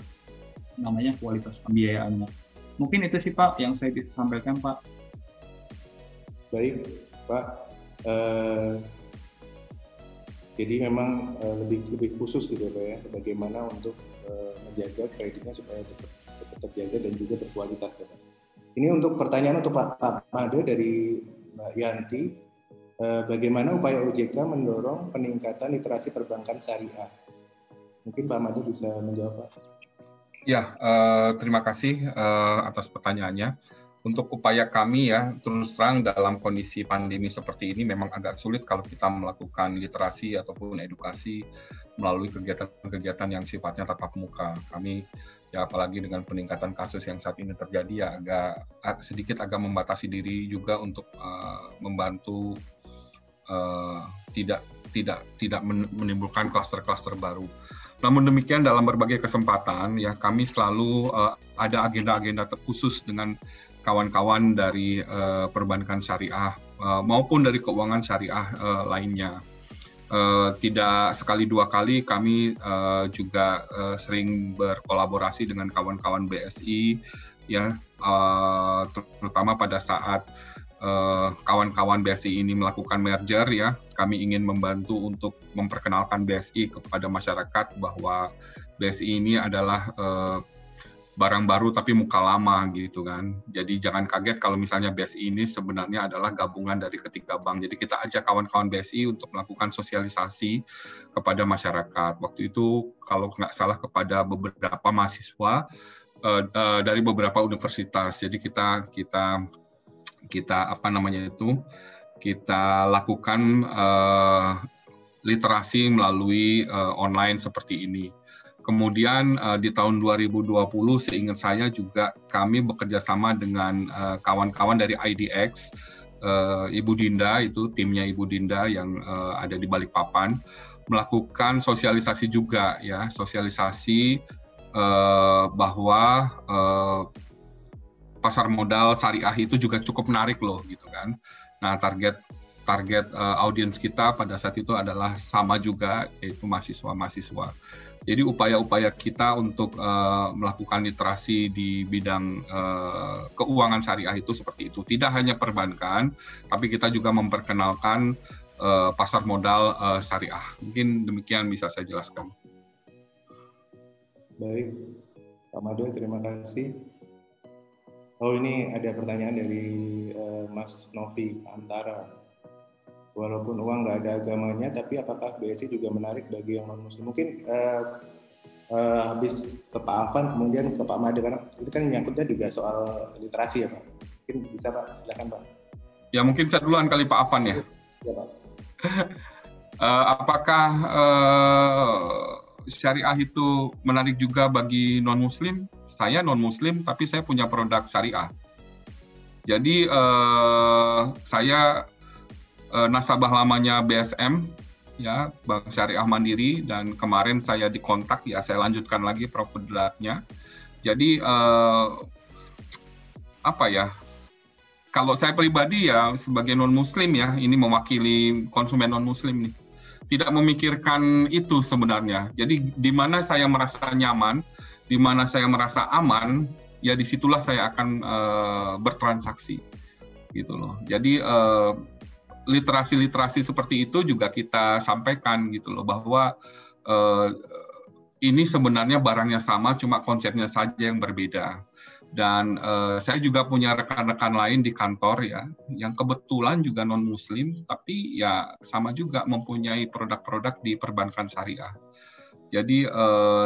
namanya kualitas pembiayaannya. Mungkin itu sih Pak yang saya bisa sampaikan Pak. Baik Pak. Jadi memang lebih khusus gitu ya Pak ya, bagaimana untuk menjaga kreditnya supaya tetap terjaga dan juga berkualitas ya Pak. Ini untuk pertanyaan untuk Pak Made dari Mbak Yanti, bagaimana upaya OJK mendorong peningkatan literasi perbankan syariah? Mungkin Pak Made bisa menjawab Pak. Ya, terima kasih atas pertanyaannya. Untuk upaya kami ya, terus terang dalam kondisi pandemi seperti ini memang agak sulit kalau kita melakukan literasi ataupun edukasi melalui kegiatan-kegiatan yang sifatnya tatap muka. Kami ya apalagi dengan peningkatan kasus yang saat ini terjadi ya agak membatasi diri juga untuk membantu tidak menimbulkan klaster-klaster baru. Namun demikian dalam berbagai kesempatan ya kami selalu ada agenda-agenda khusus dengan kawan-kawan dari perbankan syariah maupun dari keuangan syariah lainnya. Tidak sekali dua kali kami juga sering berkolaborasi dengan kawan-kawan BSI ya, terutama pada saat kawan-kawan BSI ini melakukan merger ya, kami ingin membantu untuk memperkenalkan BSI kepada masyarakat bahwa BSI ini adalah barang baru tapi muka lama gitu kan. Jadi jangan kaget kalau misalnya BSI ini sebenarnya adalah gabungan dari ketiga bank. Jadi kita ajak kawan-kawan BSI untuk melakukan sosialisasi kepada masyarakat. Waktu itu kalau nggak salah kepada beberapa mahasiswa dari beberapa universitas. Jadi kita lakukan literasi melalui online seperti ini. Kemudian di tahun 2020 seingat saya juga kami bekerja sama dengan kawan-kawan dari IDX, Ibu Dinda, itu timnya Ibu Dinda yang ada di Balikpapan, melakukan sosialisasi juga ya, sosialisasi bahwa pasar modal syariah itu juga cukup menarik loh gitu kan. Nah target audiens kita pada saat itu adalah sama juga, yaitu mahasiswa-mahasiswa. Jadi upaya-upaya kita untuk melakukan literasi di bidang keuangan syariah itu seperti itu. Tidak hanya perbankan, tapi kita juga memperkenalkan pasar modal syariah. Mungkin demikian bisa saya jelaskan. Baik, Pak Made, terima kasih. Oh, ini ada pertanyaan dari Mas Novi Antara. Walaupun uang nggak ada agamanya, tapi apakah BSI juga menarik bagi yang non-muslim? Mungkin habis ke Pak Afan, kemudian ke Pak Made, karena itu kan menyangkutnya juga soal literasi ya Pak. Mungkin bisa Pak, silakan Pak. Ya mungkin saya duluan kali Pak Afan ya. Ya Pak. Apakah syariah itu menarik juga bagi non-muslim? Saya non-muslim tapi saya punya produk syariah. Jadi saya nasabah lamanya BSM, ya, Bank Syariah Mandiri, dan kemarin saya dikontak, ya saya lanjutkan lagi produknya. Jadi apa ya? Kalau saya pribadi ya sebagai non-muslim ya, ini mewakili konsumen non-muslim nih, tidak memikirkan itu sebenarnya. Jadi di mana saya merasa nyaman, di mana saya merasa aman, ya disitulah saya akan bertransaksi, gitu loh. Jadi literasi seperti itu juga kita sampaikan, gitu loh, bahwa ini sebenarnya barangnya sama, cuma konsepnya saja yang berbeda. Dan saya juga punya rekan-rekan lain di kantor ya, yang kebetulan juga non-muslim, tapi ya sama juga mempunyai produk-produk di perbankan syariah. Jadi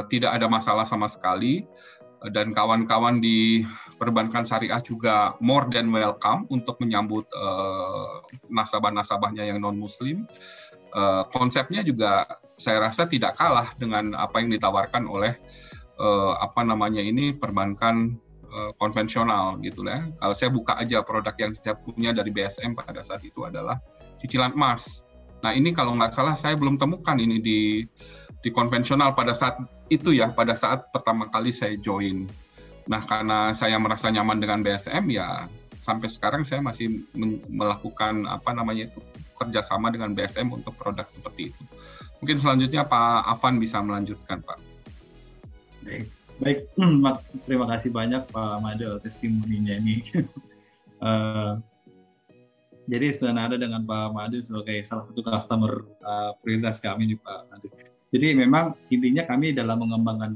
tidak ada masalah sama sekali, dan kawan-kawan di perbankan syariah juga more than welcome untuk menyambut nasabah-nasabahnya yang non-muslim. Konsepnya juga saya rasa tidak kalah dengan apa yang ditawarkan oleh perbankan konvensional gitu ya. Kalau saya buka aja produk yang saya punya dari BSM pada saat itu adalah cicilan emas. Nah ini kalau nggak salah saya belum temukan ini di konvensional pada saat itu ya, pada saat pertama kali saya join. Nah karena saya merasa nyaman dengan BSM ya sampai sekarang saya masih melakukan kerjasama dengan BSM untuk produk seperti itu. Mungkin selanjutnya Pak Afan bisa melanjutkan Pak. Baik, terima kasih banyak Pak Made testimoninya ini. Jadi senada dengan Pak Made sebagai salah satu customer prioritas kami nih Pak Made. Jadi memang intinya kami dalam mengembangkan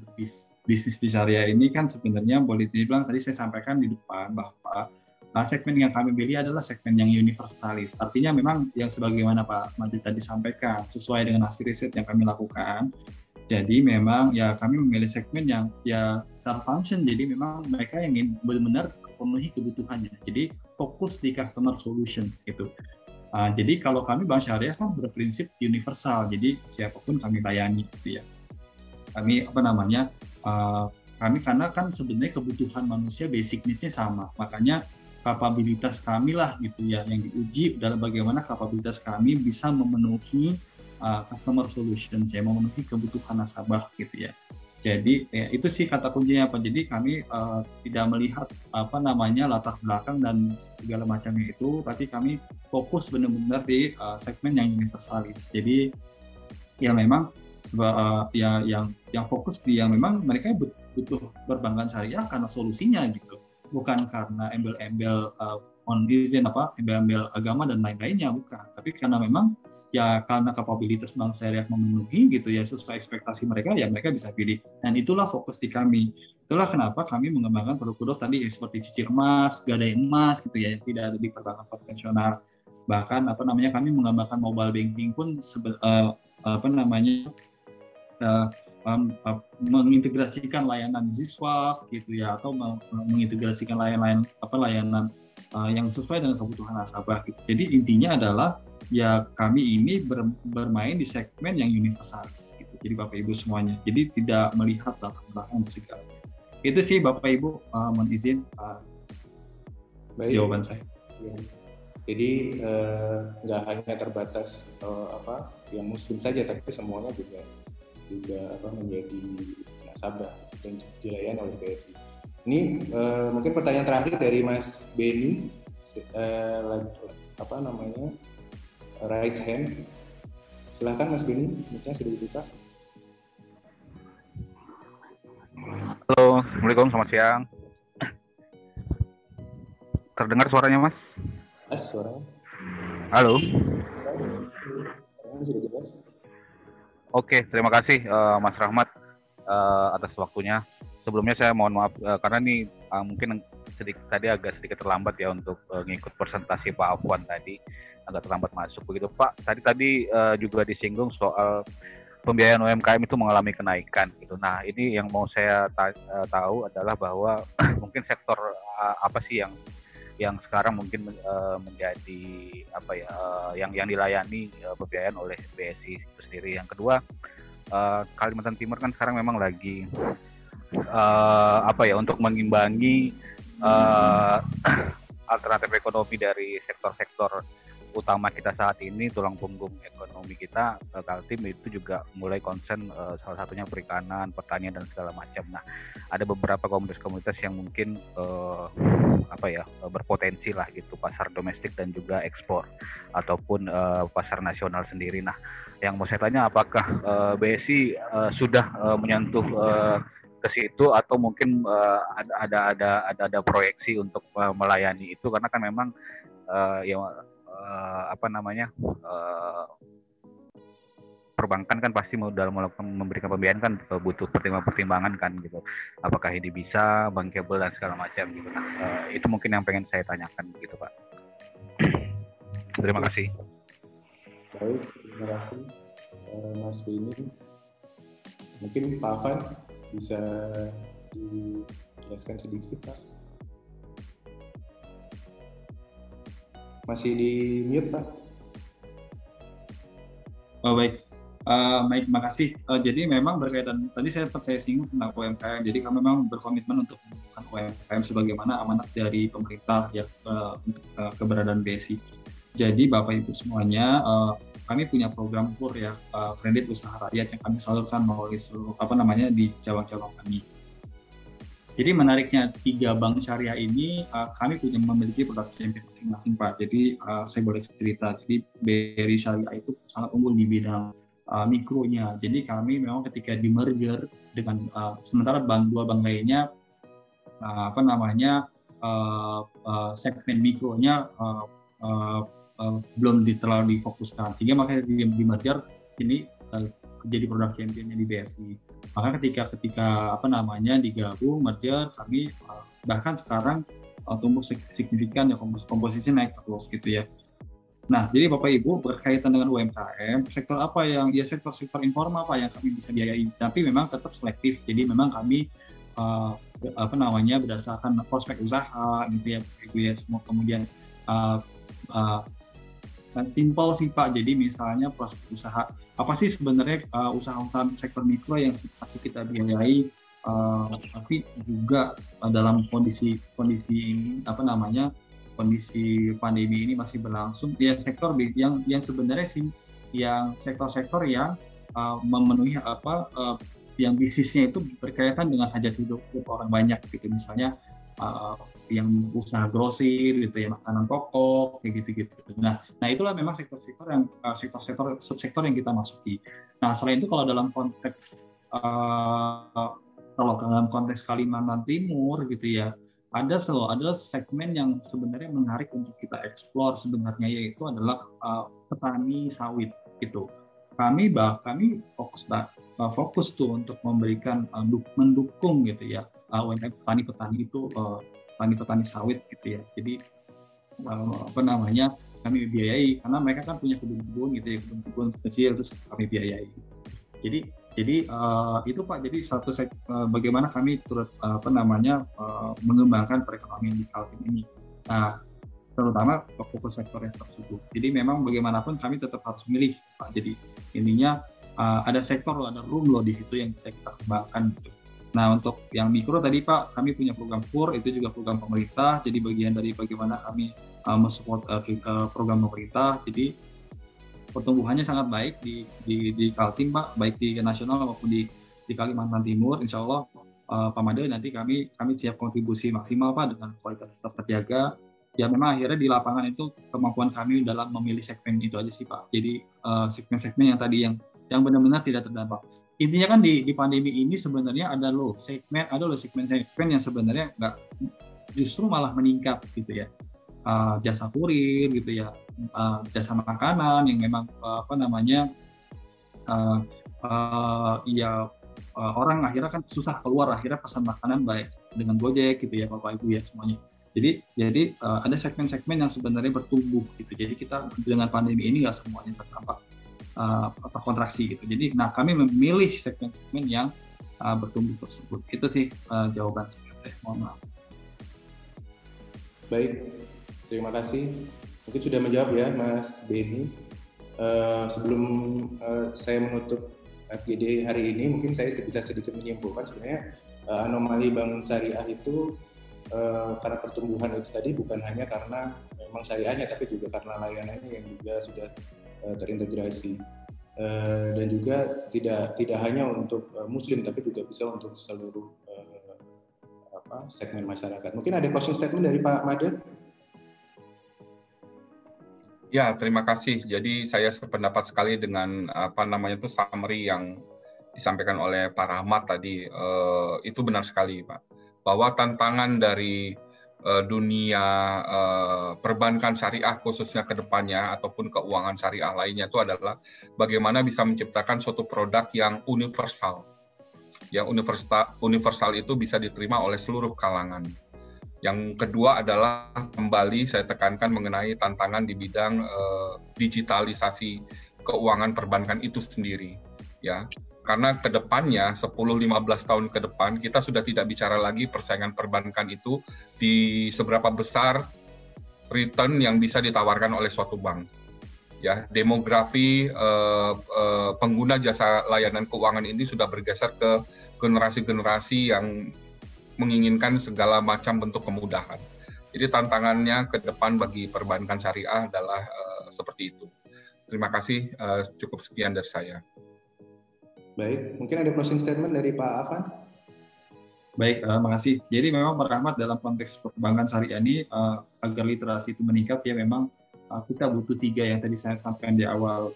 bisnis di syariah ini kan sebenarnya boleh dibilang tadi saya sampaikan di depan bahwa segmen yang kami pilih adalah segmen yang universalis. Artinya memang yang sebagaimana Pak Made tadi sampaikan sesuai dengan hasil riset yang kami lakukan. Jadi memang ya kami memilih segmen yang ya secara function, jadi memang mereka yang ingin benar-benar penuhi kebutuhannya. Jadi fokus di customer solutions gitu. Jadi kalau kami Bank Syariah kan berprinsip universal, jadi siapapun kami layani gitu ya. Kami kami karena kan sebenarnya kebutuhan manusia basic needs-nya sama, makanya kapabilitas kami lah gitu ya yang diuji dalam bagaimana kapabilitas kami bisa memenuhi customer solutions ya, memenuhi kebutuhan nasabah gitu ya. Jadi ya, itu sih kata kuncinya Pak. Jadi kami tidak melihat latar belakang dan segala macamnya itu, tapi kami fokus benar-benar di segmen yang universalis. Jadi ya memang yang fokus di yang memang mereka butuh perbankan syariah karena solusinya gitu, bukan karena embel-embel embel-embel agama dan lain-lainnya, bukan. Tapi karena memang ya karena kapabilitas Bank Syariah memenuhi gitu ya sesuai ekspektasi mereka, ya mereka bisa pilih. Dan itulah fokus di kami. Itulah kenapa kami mengembangkan produk-produk tadi seperti cicil emas, gadai emas gitu ya, yang tidak ada di perbankan konvensional. Bahkan kami mengembangkan mobile banking pun mengintegrasikan layanan Ziswap gitu ya, atau mengintegrasikan layanan yang sesuai dengan kebutuhan nasabah gitu. Jadi intinya adalah ya kami ini bermain di segmen yang universalis gitu. Jadi Bapak Ibu semuanya. Jadi tidak melihat latar belakang segala. Itu sih Bapak Ibu, mohon izin jawaban saya. Ya. Jadi nggak hanya terbatas yang muslim saja, tapi semuanya juga menjadi nasabah dan dilayani oleh BSI. Ini mungkin pertanyaan terakhir dari Mas Beni, raise hand. Silahkan Mas Beni, mic-nya sudah dibuka. Halo, Assalamualaikum, selamat siang. Terdengar suaranya Mas? Suaranya. Halo. Suaranya sudah jelas. Oke, terima kasih Mas Rahmat atas waktunya. Sebelumnya saya mohon maaf karena ini mungkin tadi agak sedikit terlambat ya untuk ngikut presentasi Pak Afwan tadi, agak terlambat masuk begitu Pak. Tadi juga disinggung soal pembiayaan UMKM itu mengalami kenaikan gitu. Nah, ini yang mau saya tahu adalah bahwa mungkin sektor apa sih yang sekarang mungkin menjadi apa ya yang dilayani pembiayaan oleh BSI itu sendiri. Yang kedua, Kalimantan Timur kan sekarang memang lagi apa ya untuk mengimbangi alternatif ekonomi dari sektor-sektor utama kita saat ini, tulang punggung ekonomi kita, Kaltim itu juga mulai concern salah satunya perikanan, pertanian dan segala macam. Nah, ada beberapa komunitas-komunitas yang mungkin apa ya berpotensi lah gitu pasar domestik dan juga ekspor ataupun pasar nasional sendiri. Nah, yang mau saya tanya apakah BSI sudah menyentuh ke situ atau mungkin ada proyeksi untuk melayani itu, karena kan memang apa namanya perbankan kan pasti dalam memberikan pembiayaan kan butuh pertimbangan kan gitu, apakah ini bisa bankable dan segala macam gitu. Nah, itu mungkin yang pengen saya tanyakan gitu Pak. Terima kasih. Baik, terima kasih Mas Beni. Mungkin Pak Afan bisa dijelaskan sedikit Pak. Masih di mute Pak. Oh, baik. Baik, makasih. Jadi memang berkaitan, tadi saya singgung tentang UMKM, jadi kami memang berkomitmen untuk menggunakan UMKM sebagaimana amanat dari pemerintah ya untuk keberadaan BSI. Jadi Bapak Ibu semuanya, kami punya program KUR ya, kredit usaha rakyat yang kami salurkan melalui seluruh di cabang-cabang kami. Jadi menariknya 3 bank syariah ini kami memiliki produk champion masing-masing Pak. Jadi saya boleh cerita. Jadi BRI Syariah itu sangat unggul di bidang mikronya. Jadi kami memang ketika di merger dengan sementara dua bank lainnya segmen mikronya belum terlalu difokuskan. Sehingga makanya di merger ini jadi produk championnya di BSI. Maka ketika digabung merger, kami bahkan sekarang tumbuh signifikan ya, komposisi naik terus gitu ya. Nah, jadi Bapak Ibu berkaitan dengan UMKM, sektor apa yang ya sektor informal apa yang kami bisa biayai, tapi memang tetap selektif. Jadi memang kami berdasarkan prospek usaha gitu ya semua. Kemudian simpel sih Pak, jadi misalnya prospek usaha apa sih sebenarnya usaha-usaha sektor mikro yang pasti kita biayai, tapi juga dalam kondisi pandemi ini masih berlangsung ya, sektor yang sebenarnya sih yang sektor-sektor yang memenuhi yang bisnisnya itu berkaitan dengan hajat hidup orang banyak gitu, misalnya yang usaha grosir gitu ya, makanan pokok kayak gitu-gitu. Nah itulah memang sektor-sektor yang kita masuki. Nah selain itu kalau dalam konteks Kalimantan Timur gitu ya, ada segmen yang sebenarnya menarik untuk kita eksplor sebenarnya, yaitu adalah petani sawit gitu. Kami fokus tuh untuk memberikan mendukung gitu ya UMKM petani itu petani sawit gitu ya. Jadi kami biayai karena mereka kan punya kebun-kebun gitu ya, kebun-kebun kecil terus kami biayai. Jadi itu Pak, jadi bagaimana kami turut mengembangkan perekonomian di Kaltim ini. Nah, terutama fokus sektor yang tersebut. Jadi memang bagaimanapun kami tetap harus memilih Pak. Jadi intinya ada sektor ada room di situ yang bisa kita kembangkan gitu. Nah, untuk yang mikro tadi Pak, kami punya program KUR, itu juga program pemerintah, jadi bagian dari bagaimana kami mensupport program pemerintah. Jadi pertumbuhannya sangat baik di Kaltim Pak, baik di nasional maupun di Kalimantan Timur. Insya Allah Pak Made nanti kami siap kontribusi maksimal Pak dengan kualitas tetap terjaga. Ya memang akhirnya di lapangan itu kemampuan kami dalam memilih segmen itu aja sih Pak. Jadi segmen-segmen yang tadi yang benar-benar tidak terdampak. Intinya kan di pandemi ini sebenarnya ada segmen yang sebenarnya nggak, justru malah meningkat gitu ya. Jasa kurir gitu ya, jasa makanan yang memang orang akhirnya kan susah keluar, akhirnya pesan makanan baik dengan Gojek gitu ya Bapak Ibu ya semuanya. Jadi ada segmen-segmen yang sebenarnya bertumbuh gitu. Jadi kita dengan pandemi ini nggak semuanya terdampak. kontraksi gitu. Jadi, nah kami memilih segmen-segmen yang bertumbuh tersebut. Itu sih jawaban saya. Mohon maaf. Baik, terima kasih. Mungkin sudah menjawab ya, Mas Beni. Sebelum saya menutup FGD hari ini, mungkin saya bisa sedikit menyimpulkan sebenarnya anomali bank syariah itu karena pertumbuhan itu tadi bukan hanya karena memang syariahnya, tapi juga karena layanannya yang juga sudah terintegrasi. Dan juga tidak hanya untuk Muslim, tapi juga bisa untuk seluruh segmen masyarakat. Mungkin ada closing statement dari Pak Made? Ya, terima kasih. Jadi saya sependapat sekali dengan summary yang disampaikan oleh Pak Rahmat tadi. Itu benar sekali, Pak. Bahwa tantangan dari dunia perbankan syariah khususnya ke depannya ataupun keuangan syariah lainnya itu adalah bagaimana bisa menciptakan suatu produk yang universal. Ya, universal itu bisa diterima oleh seluruh kalangan. Yang kedua adalah kembali saya tekankan mengenai tantangan di bidang digitalisasi keuangan perbankan itu sendiri, ya. Karena ke depannya 10-15 tahun ke depan kita sudah tidak bicara lagi persaingan perbankan itu di seberapa besar return yang bisa ditawarkan oleh suatu bank. Ya, demografi pengguna jasa layanan keuangan ini sudah bergeser ke generasi-generasi yang menginginkan segala macam bentuk kemudahan. Jadi tantangannya ke depan bagi perbankan syariah adalah seperti itu. Terima kasih, cukup sekian dari saya. Baik, mungkin ada closing statement dari Pak Afan? Baik, makasih. Jadi memang Pak Rahmat dalam konteks perbankan syariah ini agar literasi itu meningkat ya memang kita butuh 3 yang tadi saya sampaikan di awal.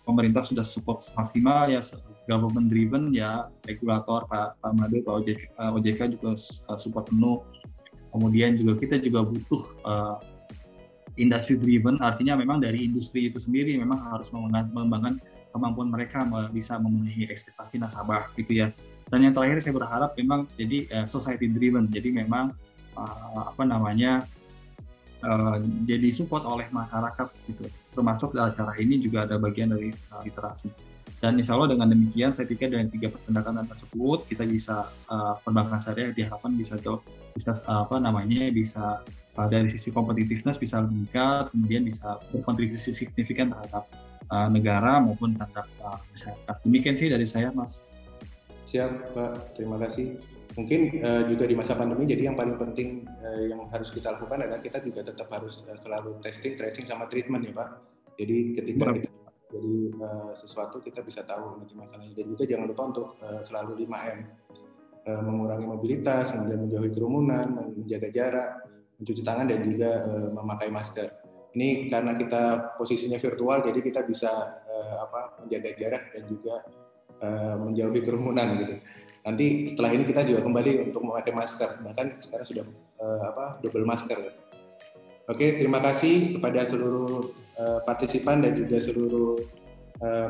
Pemerintah sudah support maksimal ya, government driven ya, regulator Pak Made, Pak OJK juga support penuh. Kemudian juga kita juga butuh industry driven, artinya memang dari industri itu sendiri memang harus mengembangkan kemampuan mereka bisa memenuhi ekspektasi nasabah gitu ya. Dan yang terakhir saya berharap memang jadi society driven, jadi memang jadi support oleh masyarakat gitu. Termasuk dalam acara ini juga ada bagian dari literasi. Dan insya Allah dengan demikian saya pikir dengan 3 pendekatan tersebut kita bisa perbankan syariah diharapkan bisa dari sisi competitiveness bisa meningkat, kemudian bisa berkontribusi signifikan terhadap negara maupun terhadap masyarakat. Demikian sih dari saya, Mas. Siap, Pak. Terima kasih. Mungkin juga di masa pandemi, jadi yang paling penting yang harus kita lakukan adalah kita juga tetap harus selalu testing, tracing, sama treatment ya Pak. Jadi ketika kita jadi sesuatu kita bisa tahu nanti masalahnya. Dan juga jangan lupa untuk selalu 5M. Mengurangi mobilitas, kemudian menjauhi kerumunan, menjaga jarak, mencuci tangan, dan juga memakai masker. Ini karena kita posisinya virtual, jadi kita bisa menjaga jarak dan juga menjauhi kerumunan gitu. Nanti setelah ini kita juga kembali untuk memakai masker, bahkan sekarang sudah double masker. Oke, terima kasih kepada seluruh partisipan dan juga seluruh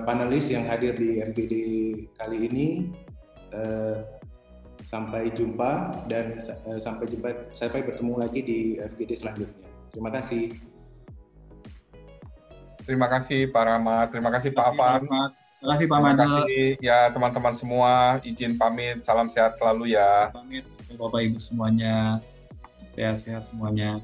panelis yang hadir di FGD kali ini. Sampai jumpa dan sampai bertemu lagi di FGD selanjutnya. Terima kasih. Terima kasih Pak Rahmat, terima kasih Pak Afan. Terima kasih Pak Made. Terima kasih ya teman-teman semua, izin pamit, salam sehat selalu ya. Pamit Bapak Ibu semuanya, sehat-sehat semuanya.